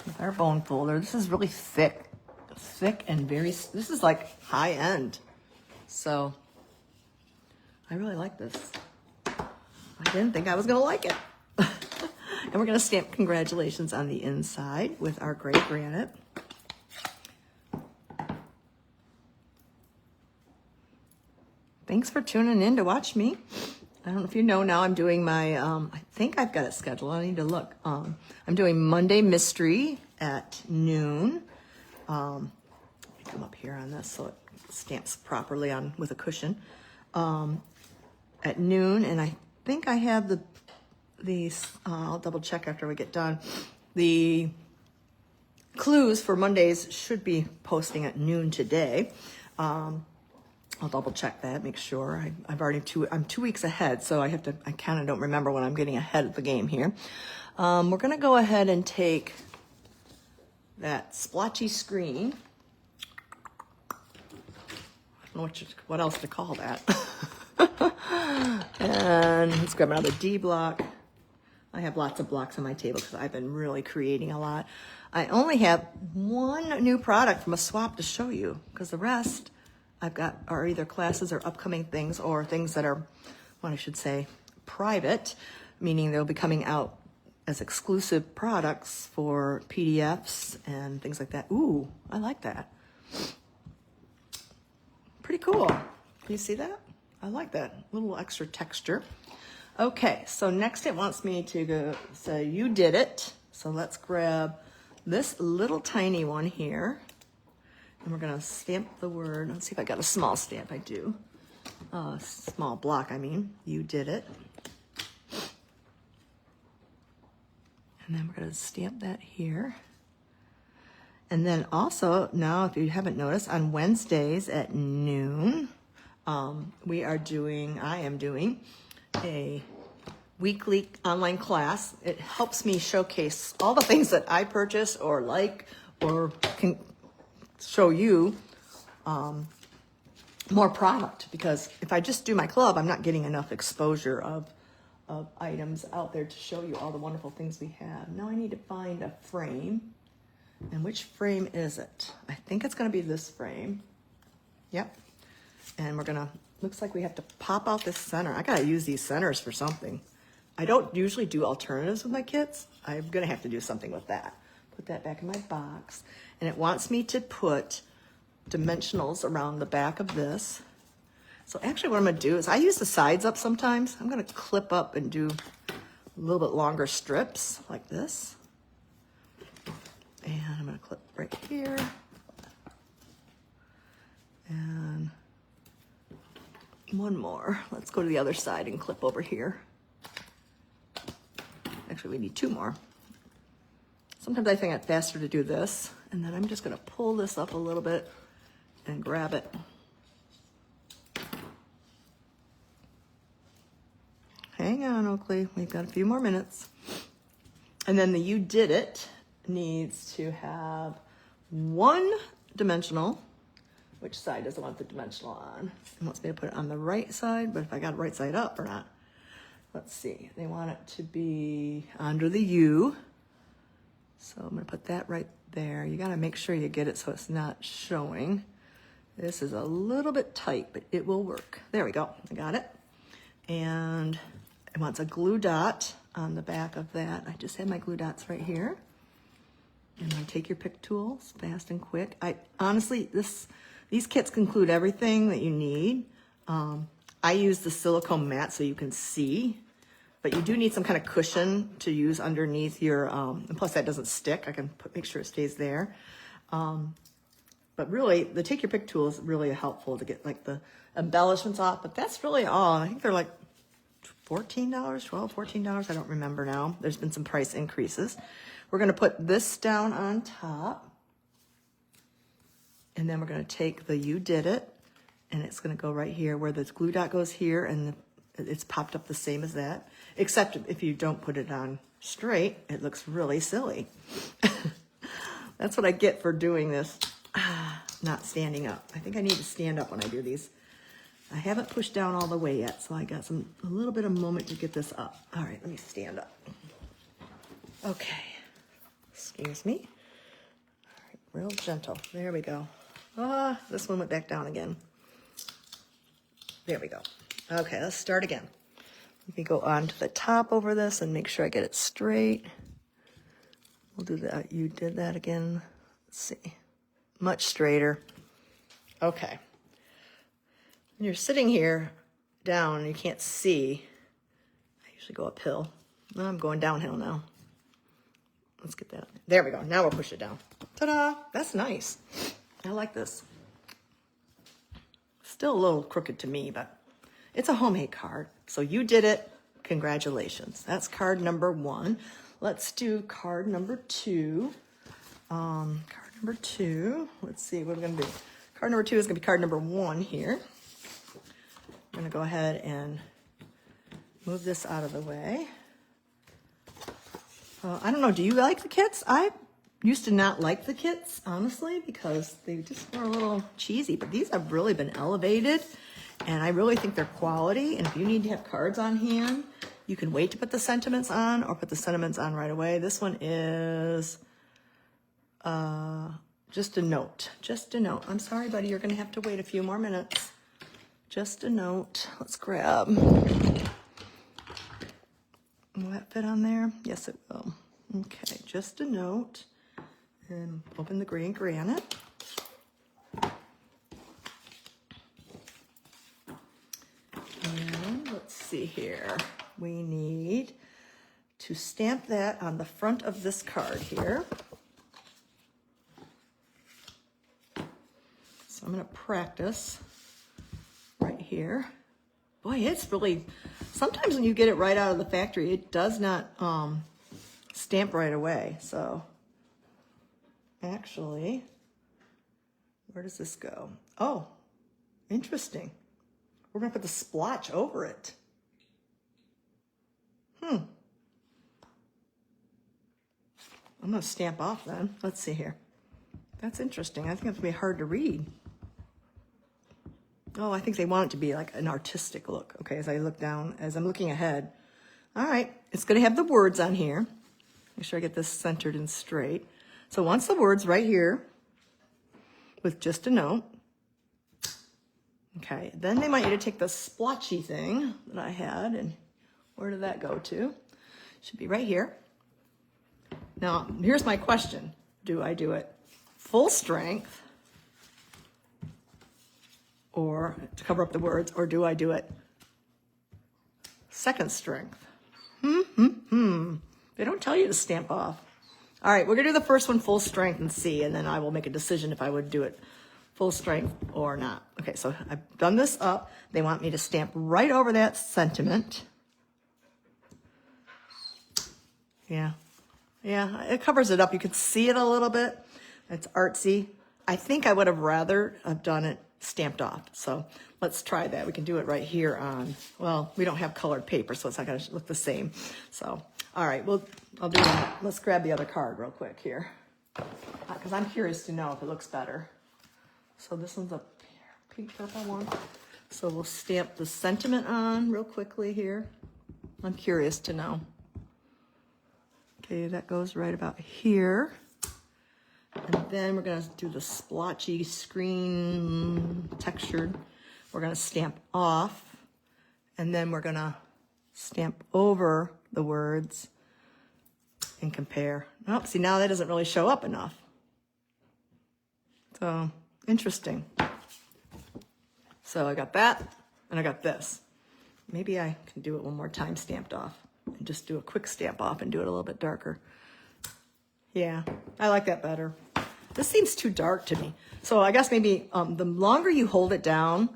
with our bone folder. This is really thick and very, this is like high end. So I really like this. I didn't think I was going to like it. And we're going to stamp congratulations on the inside with our gray granite. Thanks for tuning in to watch me. I don't know if you know now I'm doing my, I think I've got it scheduled. I need to look. I'm doing Monday Mystery at noon. Let me come up here on this so it stamps properly on with a cushion. At noon, and I think I have these, I'll double check after we get done. The clues for Mondays should be posting at noon today. I'll double check that, make sure. I'm 2 weeks ahead, so I kind of don't remember when I'm getting ahead of the game here. We're gonna go ahead and take that splotchy screen. I don't know what else to call that. And let's grab another D block. I have lots of blocks on my table because I've been really creating a lot. I only have 1 new product from a swap to show you because the rest I've got are either classes or upcoming things or things that are, what I should say, private, meaning they'll be coming out as exclusive products for PDFs and things like that. Ooh, I like that. Pretty cool. Can you see that? I like that little extra texture. Okay, so next it wants me to go say, you did it. So let's grab this little tiny one here. And we're gonna stamp the word. Let's see if I got a small stamp. I do. Small block, I mean. You did it. And then we're gonna stamp that here. And then also, now if you haven't noticed, on Wednesdays at noon, I am doing a weekly online class. It helps me showcase all the things that I purchase or like, or can show you more product, because if I just do my club, I'm not getting enough exposure of items out there to show you all the wonderful things we have. Now I need to find a frame. And which frame is it? I think it's gonna be this frame. Yep. And we're gonna, looks like we have to pop out this center. I gotta use these centers for something. I don't usually do alternatives with my kits. I'm gonna have to do something with that. Put that back in my box. And it wants me to put dimensionals around the back of this. So actually what I'm gonna do is, I use the sides up sometimes. I'm gonna clip up and do a little bit longer strips like this. And I'm gonna clip right here. And one more. Let's go to the other side and clip over here. Actually, we need two more. Sometimes I think it's faster to do this. And then I'm just gonna pull this up a little bit and grab it. Hang on, Oakley, we've got a few more minutes. And then the You Did It needs to have one dimensional. Which side does it want the dimensional on? It wants me to put it on the right side, but if I got it right side up or not. Let's see, they want it to be under the U. So I'm gonna put that right there. You gotta make sure you get it so it's not showing. This is a little bit tight, but it will work. There we go, I got it. And it wants a glue dot on the back of that. I just had my glue dots right here. And I take your pick tools, fast and quick. Honestly, these kits include everything that you need. I use the silicone mat so you can see, but you do need some kind of cushion to use underneath your, and plus that doesn't stick. I can make sure it stays there. But really, the take your pick tool is really helpful to get like the embellishments off, but that's really all. I think they're like $14, $12, $14, I don't remember now. There's been some price increases. We're gonna put this down on top, and then we're gonna take the You Did It, and it's gonna go right here where the glue dot goes here, and it's popped up the same as that, except if you don't put it on straight, it looks really silly. That's what I get for doing this, not standing up. I think I need to stand up when I do these. I haven't pushed down all the way yet, so I got a little bit of moment to get this up. All right, let me stand up. Okay, excuse me. All right, real gentle, there we go. This one went back down again. There we go. Okay, let's start again. Let me go on to the top over this and make sure I get it straight. We'll do that. You did that again. Let's see. Much straighter. Okay. When you're sitting here down and you can't see, I usually go uphill. Now I'm going downhill now. Let's get that. There we go. Now we'll push it down. Ta-da! That's nice. I like this. Still a little crooked to me, but it's a homemade card. So you did it. Congratulations. That's card number 1. Let's do card number 2. Card number 2. Let's see what we're going to do. Card number 2 is going to be card number 1 here. I'm going to go ahead and move this out of the way. I don't know. Do you like the kits? I used to not like the kits, honestly, because they just were a little cheesy. But these have really been elevated, and I really think they're quality. And if you need to have cards on hand, you can wait to put the sentiments on or put the sentiments on right away. This one is just a note. Just a note. I'm sorry, buddy. You're going to have to wait a few more minutes. Just a note. Let's grab. Will that fit on there? Yes, it will. Okay, just a note. And open the green granite. And let's see here. We need to stamp that on the front of this card here. I'm gonna practice right here. Boy, it's really, sometimes when you get it right out of the factory, it does not stamp right away. So actually, where does this go? Oh, interesting. We're gonna put the splotch over it. I'm gonna stamp off then. Let's see here. That's interesting. I think it's gonna be hard to read. Oh, I think they want it to be like an artistic look. Okay, as I look down, as I'm looking ahead. All right, it's gonna have the words on here. Make sure I get this centered and straight. So once the words right here with just a note. Okay, then they want you to take the splotchy thing that I had, and where did that go to? Should be right here. Now, here's my question. Do I do it full strength or to cover up the words, or do I do it second strength? They don't tell you to stamp off. All right, we're gonna do the first one full strength and see, and then I will make a decision if I would do it full strength or not. Okay, so I've done this up. They want me to stamp right over that sentiment. Yeah, it covers it up. You could see it a little bit. It's artsy. I think I would have rather have done it stamped off. So let's try that. We can do it right here on, well, we don't have colored paper, so it's not gonna look the same. So, all right, well, I'll do that. Let's grab the other card real quick here, because I'm curious to know if it looks better. So this one's a pink purple one. So we'll stamp the sentiment on real quickly here. I'm curious to know. Okay, that goes right about here. And then we're gonna do the splotchy screen textured. We're gonna stamp off, and then we're gonna stamp over the words and compare. Oh, see, now that doesn't really show up enough. So, interesting. So I got that, and I got this. Maybe I can do it one more time stamped off, and just do a quick stamp off and do it a little bit darker. Yeah, I like that better. This seems too dark to me. So I guess maybe the longer you hold it down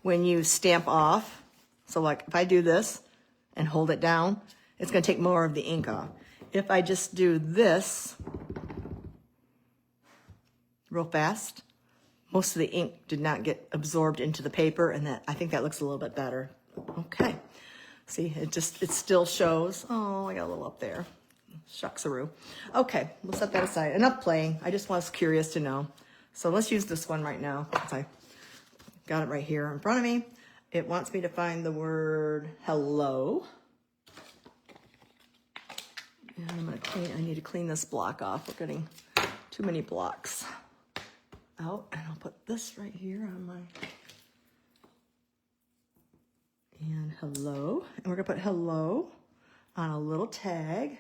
when you stamp off, so like if I do this and hold it down, it's gonna take more of the ink off. If I just do this real fast, most of the ink did not get absorbed into the paper, and that I think that looks a little bit better. Okay, see, it still shows. Oh, I got a little up there. Shucks-a-roo. Okay, we'll set that aside. Enough playing. I just was curious to know. So let's use this one right now, because I got it right here in front of me. It wants me to find the word hello. And I'm gonna I need to clean this block off. We're getting too many blocks out. And I'll put this right here on my, and hello. And we're gonna put hello on a little tag.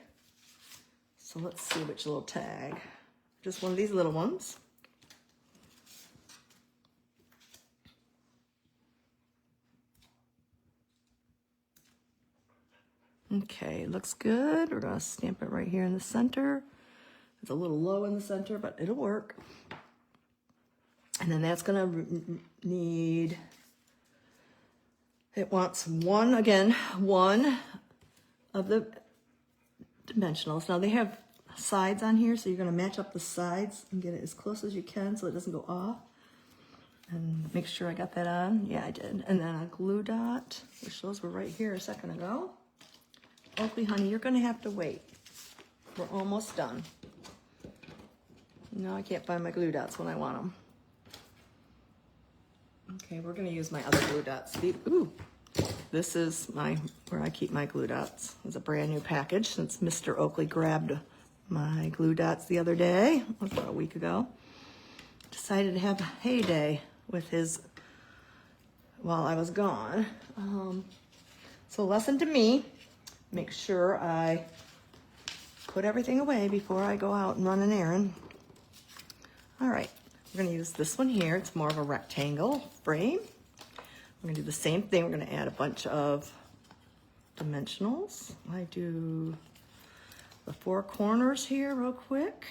So let's see which little tag. Just one of these little ones. Okay, looks good. We're gonna stamp it right here in the center. It's a little low in the center, but it'll work. And then that's gonna need, it wants one of the dimensionals. Now they have sides on here, so you're gonna match up the sides and get it as close as you can so it doesn't go off. And make sure I got that on. Yeah, I did. And then a glue dot, which those were right here a second ago. Oakley, honey, you're gonna have to wait. We're almost done. No, I can't find my glue dots when I want them. Okay, we're gonna use my other glue dots. Ooh, this is where I keep my glue dots. It's a brand new package since Mr. Oakley grabbed my glue dots the other day, about a week ago. Decided to have a heyday with his while I was gone. So lesson to me, make sure I put everything away before I go out and run an errand. All right, we're gonna use this one here. It's more of a rectangle frame. We're gonna do the same thing. We're gonna add a bunch of dimensionals. I do the 4 corners here real quick.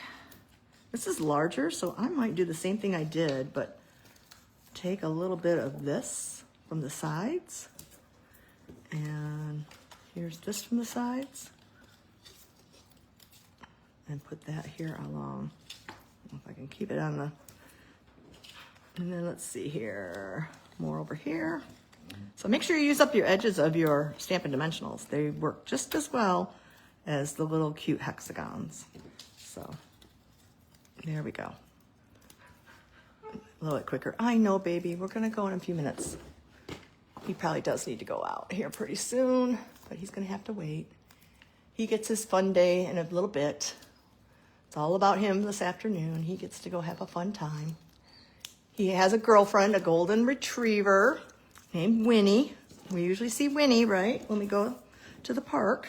This is larger, so I might do the same thing I did, but take a little bit of this from the sides, and here's this from the sides, and put that here along. If I can keep it on the, and then let's see here, more over here. So make sure you use up your edges of your Stampin' Dimensionals. They work just as well as the little cute hexagons. So there we go. A little bit quicker. I know, baby, we're gonna go in a few minutes. He probably does need to go out here pretty soon, but he's gonna have to wait. He gets his fun day in a little bit. It's all about him this afternoon. He gets to go have a fun time. He has a girlfriend, a golden retriever named Winnie. We usually see Winnie, right, when we go to the park.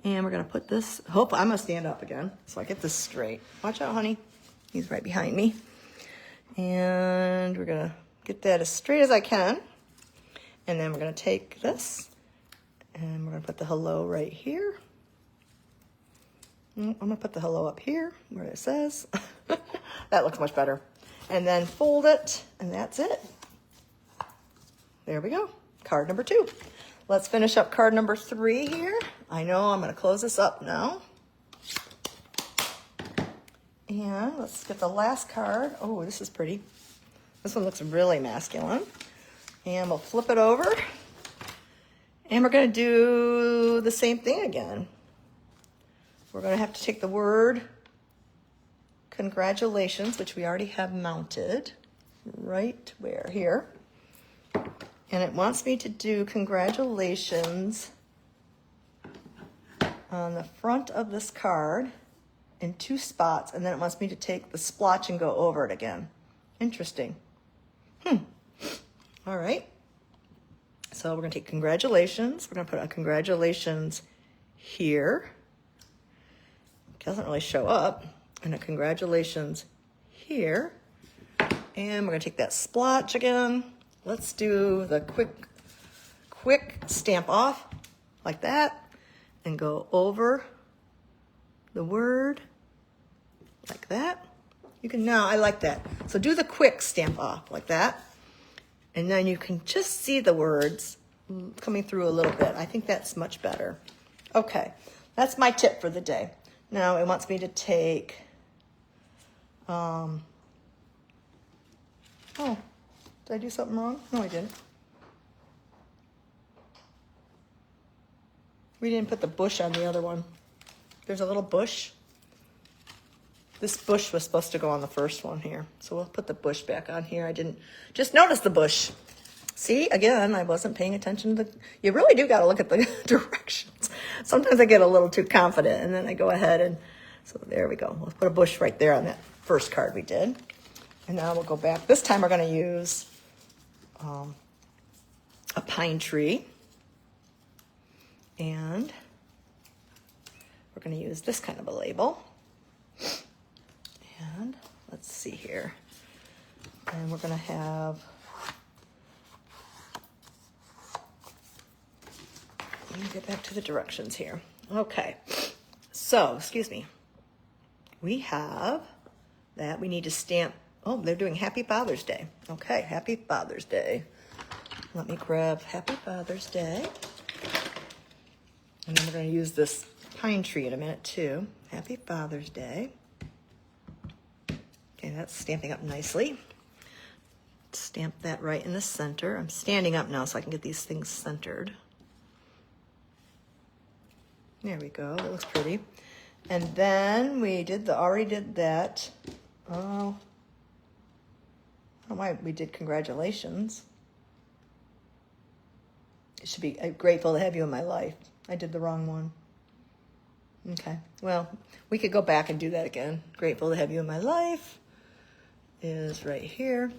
And we're gonna put this, I'm gonna stand up again so I get this straight. Watch out, honey. He's right behind me. And we're gonna get that as straight as I can. And then we're gonna take this and we're gonna put the hello right here. I'm gonna put the hello up here where it says. That looks much better. And then fold it, and that's it. There we go, card number 2. Let's finish up card number 3 here. I know I'm gonna close this up now. And let's get the last card. Oh, this is pretty. This one looks really masculine. And we'll flip it over. And we're gonna do the same thing again. We're gonna have to take the word congratulations, which we already have mounted, right where? Here. And it wants me to do congratulations on the front of this card in 2 spots, and then it wants me to take the splotch and go over it again. Interesting. All right. So we're gonna take congratulations. We're gonna put a congratulations here. It doesn't really show up. And a congratulations here. And we're gonna take that splotch again. Let's do the quick stamp off like that and go over the word like that. You can now, I like that. So do the quick stamp off like that. And then you can just see the words coming through a little bit. I think that's much better. Okay, that's my tip for the day. Now it wants me to take, oh, did I do something wrong? No, I didn't. We didn't put the bush on the other one. There's a little bush. This bush was supposed to go on the first one here. So we'll put the bush back on here. I didn't just notice the bush. See, again, I wasn't paying attention to the, you really do got to look at the directions. Sometimes I get a little too confident and then I go ahead and, so there we go. We'll put a bush right there on that first card we did. And now we'll go back. This time we're going to use a pine tree. And we're going to use this kind of a label. And let's see here. And we're going to have, let me get back to the directions here. Okay, so, excuse me. We have that we need to stamp, oh, they're doing Happy Father's Day. Okay, Happy Father's Day. Let me grab Happy Father's Day. And then we're going to use this pine tree in a minute too. Happy Father's Day. Okay, that's stamping up nicely. Stamp that right in the center. I'm standing up now so I can get these things centered. There we go, that looks pretty. And then we did already did that. Oh, I don't know why we did congratulations. It should be grateful to have you in my life. I did the wrong one. Okay, well, we could go back and do that again. Grateful to have you in my life is right here.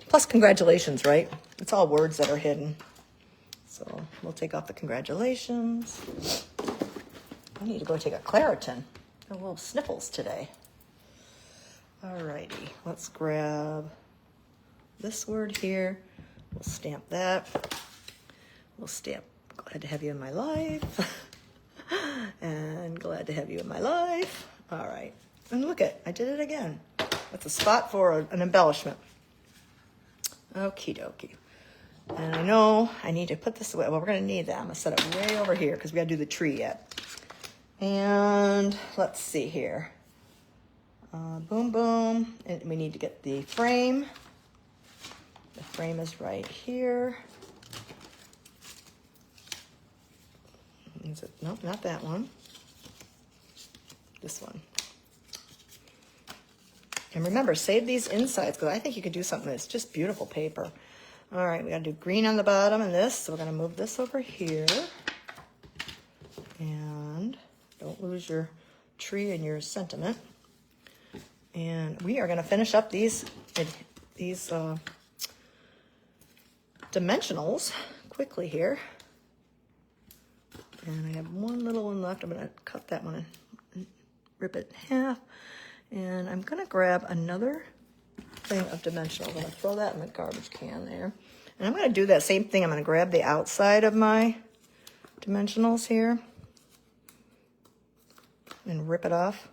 Plus congratulations, right? It's all words that are hidden. So we'll take off the congratulations. I need to go take a Claritin. A little sniffles today. Alrighty, let's grab this word here. We'll stamp that. We'll stamp glad to have you in my life. And glad to have you in my life. All right, and look it, I did it again. That's a spot for an embellishment. Okie dokie. And I know I need to put this away. Well, we're going to need that. I'm going to set it way over here because we got to do the tree yet. And let's see here. Boom, boom. And we need to get the frame. The frame is right here. Is it? Nope, not that one. This one. And remember, save these insides because I think you could do something that's just beautiful paper. All right, we got to do green on the bottom and this. So we're going to move this over here. And don't lose your tree and your sentiment. And we are going to finish up these dimensionals quickly here. And I have one little one left. I'm going to cut that one and rip it in half. And I'm going to grab another thing of dimensional. I'm going to throw that in the garbage can there. And I'm going to do that same thing. I'm going to grab the outside of my dimensionals here and rip it off.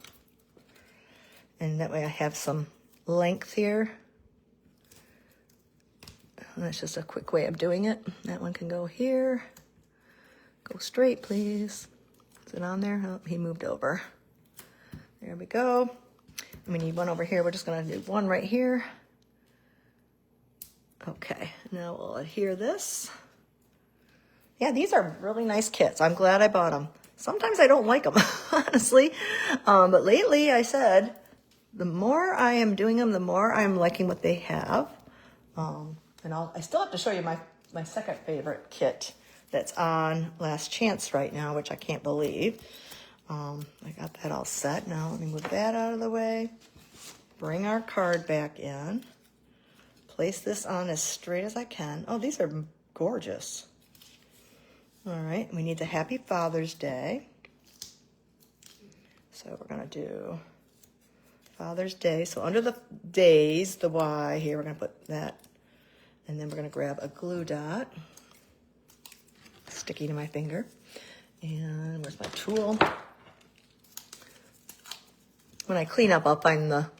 And that way I have some length here. And that's just a quick way of doing it. That one can go here. Go straight, please. Is it on there? Oh, he moved over. There we go. And we need one over here. We're just going to do one right here. Okay, now we'll adhere this. Yeah, these are really nice kits. I'm glad I bought them. Sometimes I don't like them, honestly. But lately I said, the more I am doing them, the more I'm liking what they have. And I still have to show you my second favorite kit that's on Last Chance right now, which I can't believe. I got that all set. Now let me move that out of the way. Bring our card back in. Place this on as straight as I can. Oh, these are gorgeous. All right, we need the Happy Father's Day. So we're gonna do Father's Day. So under the days, the Y here, we're gonna put that. And then we're gonna grab a glue dot. Sticky to my finger. And where's my tool? When I clean up, I'll find the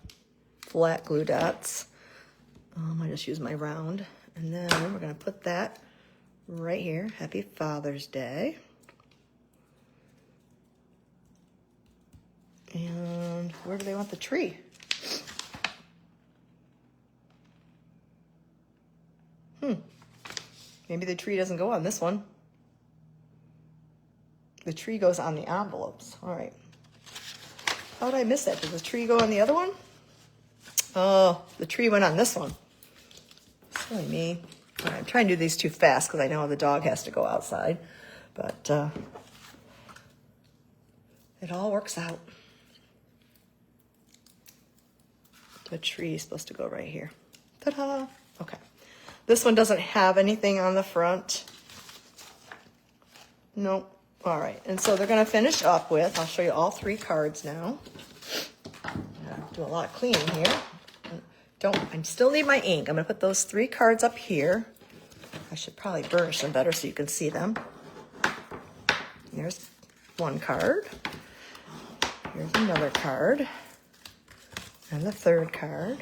flat glue dots. I just use my round. And then we're going to put that right here. Happy Father's Day. And where do they want the tree? Maybe the tree doesn't go on this one. The tree goes on the envelopes. All right. How did I miss that? Did the tree go on the other one? Oh, the tree went on this one. Silly me. All right, I'm trying to do these too fast because I know the dog has to go outside. But it all works out. The tree is supposed to go right here. Ta-da! Okay. This one doesn't have anything on the front. Nope. All right, and so they're going to finish up with, I'll show you all three cards now. Do a lot of cleaning here. I still need my ink. I'm going to put those three cards up here. I should probably burnish them better so you can see them. Here's one card. Here's another card. And the third card.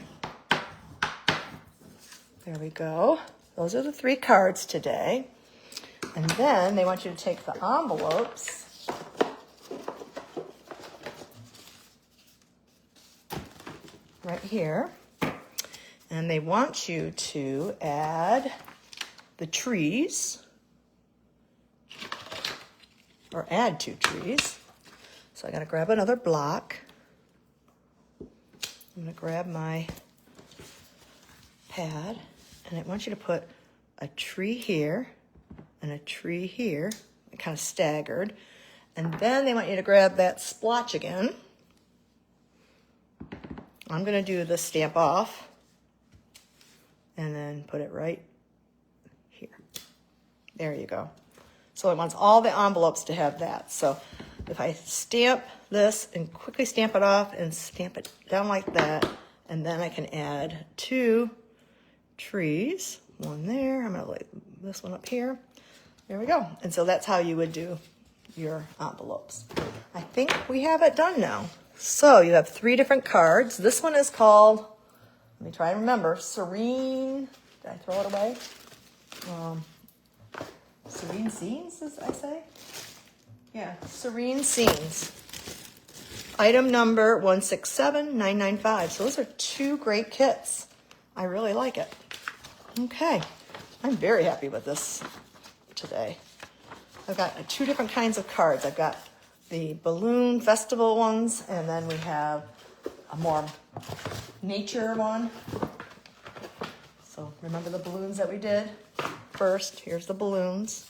There we go. Those are the three cards today. And then they want you to take the envelopes right here. And they want you to add the trees, or add 2 trees. So I gotta grab another block. I'm gonna grab my pad, and I want you to put a tree here and a tree here, kind of staggered. And then they want you to grab that splotch again. I'm gonna do the stamp off and then put it right here. There you go. So it wants all the envelopes to have that. So if I stamp this and quickly stamp it off and stamp it down like that, and then I can add 2 trees, one there, I'm gonna lay this one up here. There we go. And so that's how you would do your envelopes. I think we have it done now. So you have 3 different cards. This one is called, let me try and remember, Serene. Did I throw it away? Serene Scenes, as I say? Yeah, Serene Scenes. Item number 167995. So those are 2 great kits. I really like it. Okay, I'm very happy with this today. I've got 2 different kinds of cards. I've got the balloon festival ones, and then we have a more nature one. So remember the balloons that we did first? Here's the balloons.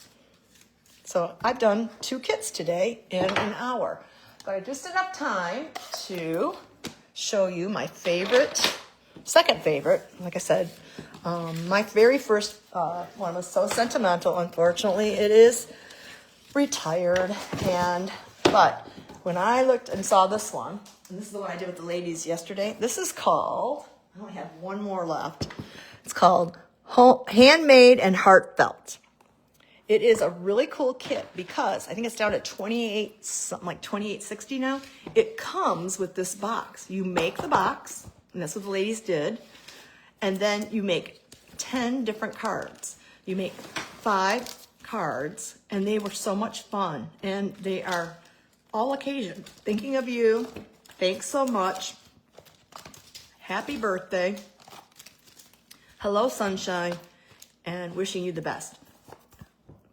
So I've done 2 kits today in an hour, but I just enough time to show you my favorite, second favorite. Like I said, my very first one was so sentimental. Unfortunately, it is retired, but when I looked and saw this one, and this is the one I did with the ladies yesterday, this is called, I only have 1 more left. It's called Handmade and Heartfelt. It is a really cool kit because I think it's down at 28, something like 28.60 now. It comes with this box. You make the box, and that's what the ladies did, and then you make 10 different cards. You make 5 cards, and they were so much fun, and they are all occasion. Thinking of you, thanks so much, happy birthday, hello sunshine, and wishing you the best.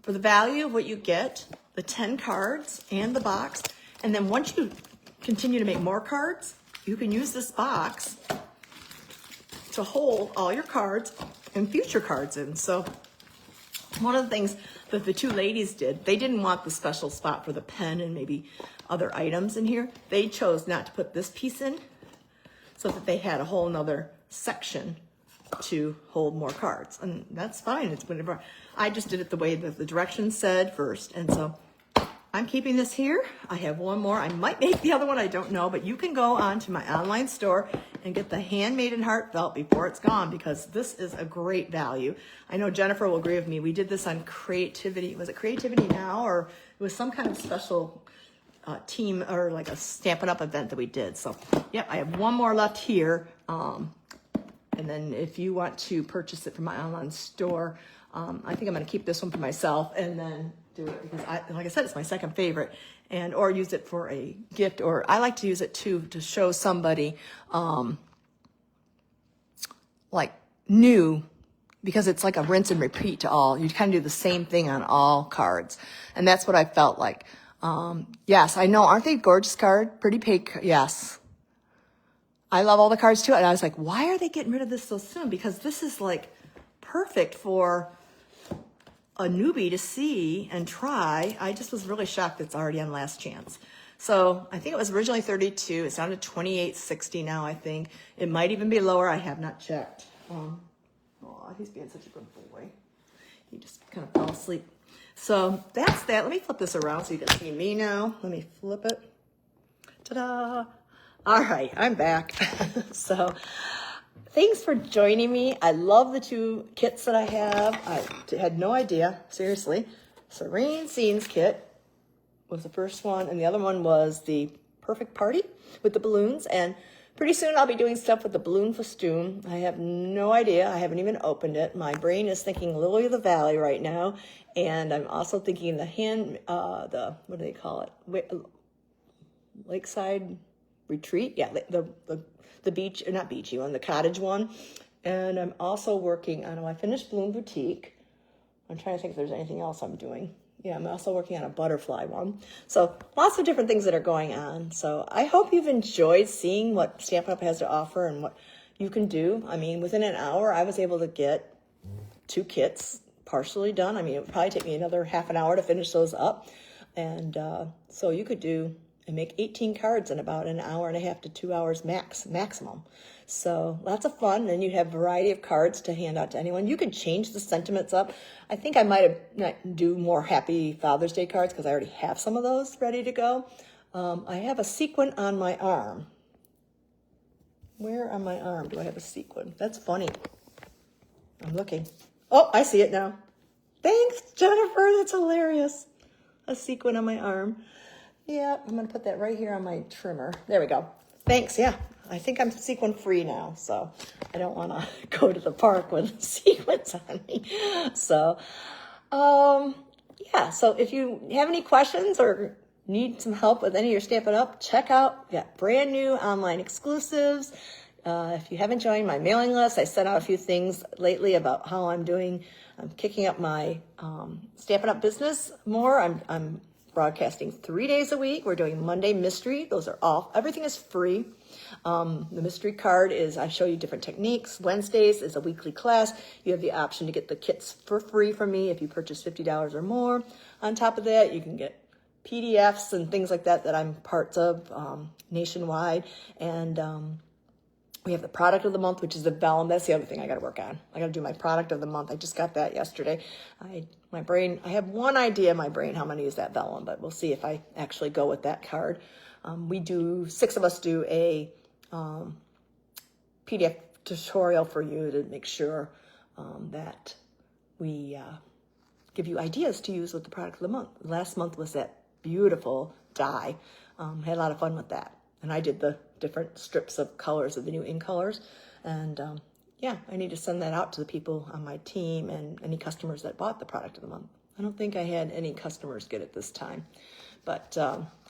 For the value of what you get, the 10 cards and the box, and then once you continue to make more cards, you can use this box to hold all your cards and future cards in. So one of the things that the 2 ladies did, they didn't want the special spot for the pen and maybe other items in here. They chose not to put this piece in so that they had a whole nother section to hold more cards. And that's fine. It's whatever. I just did it the way that the directions said first. And so I'm keeping this here. I have 1 more. I might make the other one. I don't know. But you can go on to my online store and get the Handmade and Heartfelt before it's gone, because this is a great value. I know Jennifer will agree with me. We did this on Creativity. Was it Creativity Now? Or it was some kind of special team or like a Stampin' Up event that we did. So, yep, I have 1 more left here. And then if you want to purchase it from my online store, I think I'm going to keep this one for myself and then do it because, like I said, it's my second favorite. And or use it for a gift, or I like to use it too to show somebody like new, because it's like a rinse and repeat to all. You kind of do the same thing on all cards, and that's what I felt like. Yes, I know. Aren't they gorgeous card? Pretty pig. Yes. I love all the cards too. And I was like, why are they getting rid of this so soon? Because this is like perfect for a newbie to see and try. I just was really shocked it's already on last chance. So I think it was originally 32. It's down to 28.60 now, I think. It might even be lower. I have not checked. Oh, he's being such a good boy. He just kind of fell asleep. So that's that. Let me flip this around so you can see me now. Let me flip it. Ta-da! All right, I'm back. So thanks for joining me. I love the 2 kits that I have. I had no idea, seriously. Serene Scenes kit was the first one, and the other one was the Perfect Party with the balloons. And pretty soon I'll be doing stuff with the balloon festoon. I have no idea. I haven't even opened it. My brain is thinking Lily of the Valley right now, and I'm also thinking what do they call it? Lakeside Retreat, yeah, the beach, or not beachy one, the cottage one. And I'm also working on, I finished Bloom Boutique. I'm trying to think if there's anything else I'm doing. Yeah, I'm also working on a butterfly one. So lots of different things that are going on. So I hope you've enjoyed seeing what Stampin' Up! Has to offer and what you can do. I mean, within an hour, I was able to get 2 kits partially done. I mean, it would probably take me another half an hour to finish those up. And so you could do and make 18 cards in about an hour and a half to 2 hours maximum. So lots of fun. And you have a variety of cards to hand out to anyone. You can change the sentiments up. I think I might have not do more Happy Father's Day cards because I already have some of those ready to go. I have a sequin on my arm. Where on my arm do I have a sequin? That's funny. I'm looking. Oh, I see it now. Thanks, Jennifer. That's hilarious. A sequin on my arm. Yeah, I'm going to put that right here on my trimmer. There we go. Thanks. Yeah, I think I'm sequin free now, so I don't want to go to the park with sequins on me. So, yeah, so if you have any questions or need some help with any of your Stampin' Up, check out, we got brand new online exclusives. If you haven't joined my mailing list, I sent out a few things lately about how I'm kicking up my Stampin' Up business more. I'm broadcasting 3 days a week. We're doing Monday mystery. Those are all, everything is free. The mystery card is, I show you different techniques. Wednesdays is a weekly class. You have the option to get the kits for free from me if you purchase $50 or more. On top of that, you can get PDFs and things like that I'm parts of nationwide. And we have the product of the month, which is the vellum. That's the other thing I got to work on. I got to do my product of the month. I just got that yesterday. I have one idea in my brain how many is that vellum, but we'll see if I actually go with that card. Six of us do a PDF tutorial for you to make sure that we give you ideas to use with the product of the month. Last month was that beautiful die. Had a lot of fun with that. And I did the different strips of colors of the new ink colors. And yeah, I need to send that out to the people on my team and any customers that bought the product of the month. I don't think I had any customers get it this time, but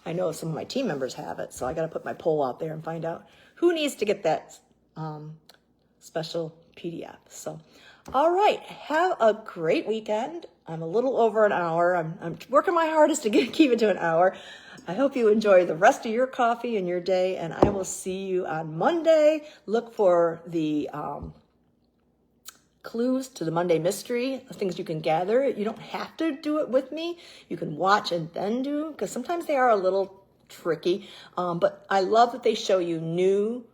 I know some of my team members have it. So I got to put my poll out there and find out who needs to get that special PDF. So, all right, have a great weekend. I'm a little over an hour. I'm working my hardest to keep it to an hour. I hope you enjoy the rest of your coffee and your day, and I will see you on Monday. Look for the clues to the Monday mystery, the things you can gather. You don't have to do it with me. You can watch and then do, because sometimes they are a little tricky. But I love that they show you new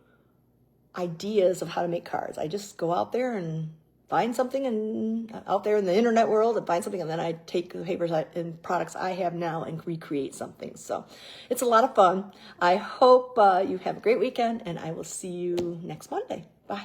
ideas of how to make cards. I just go out there and find something and out there in the internet world and find something, and then I take the papers and products I have now and recreate something. So it's a lot of fun. I hope you have a great weekend, and I will see you next Monday. Bye.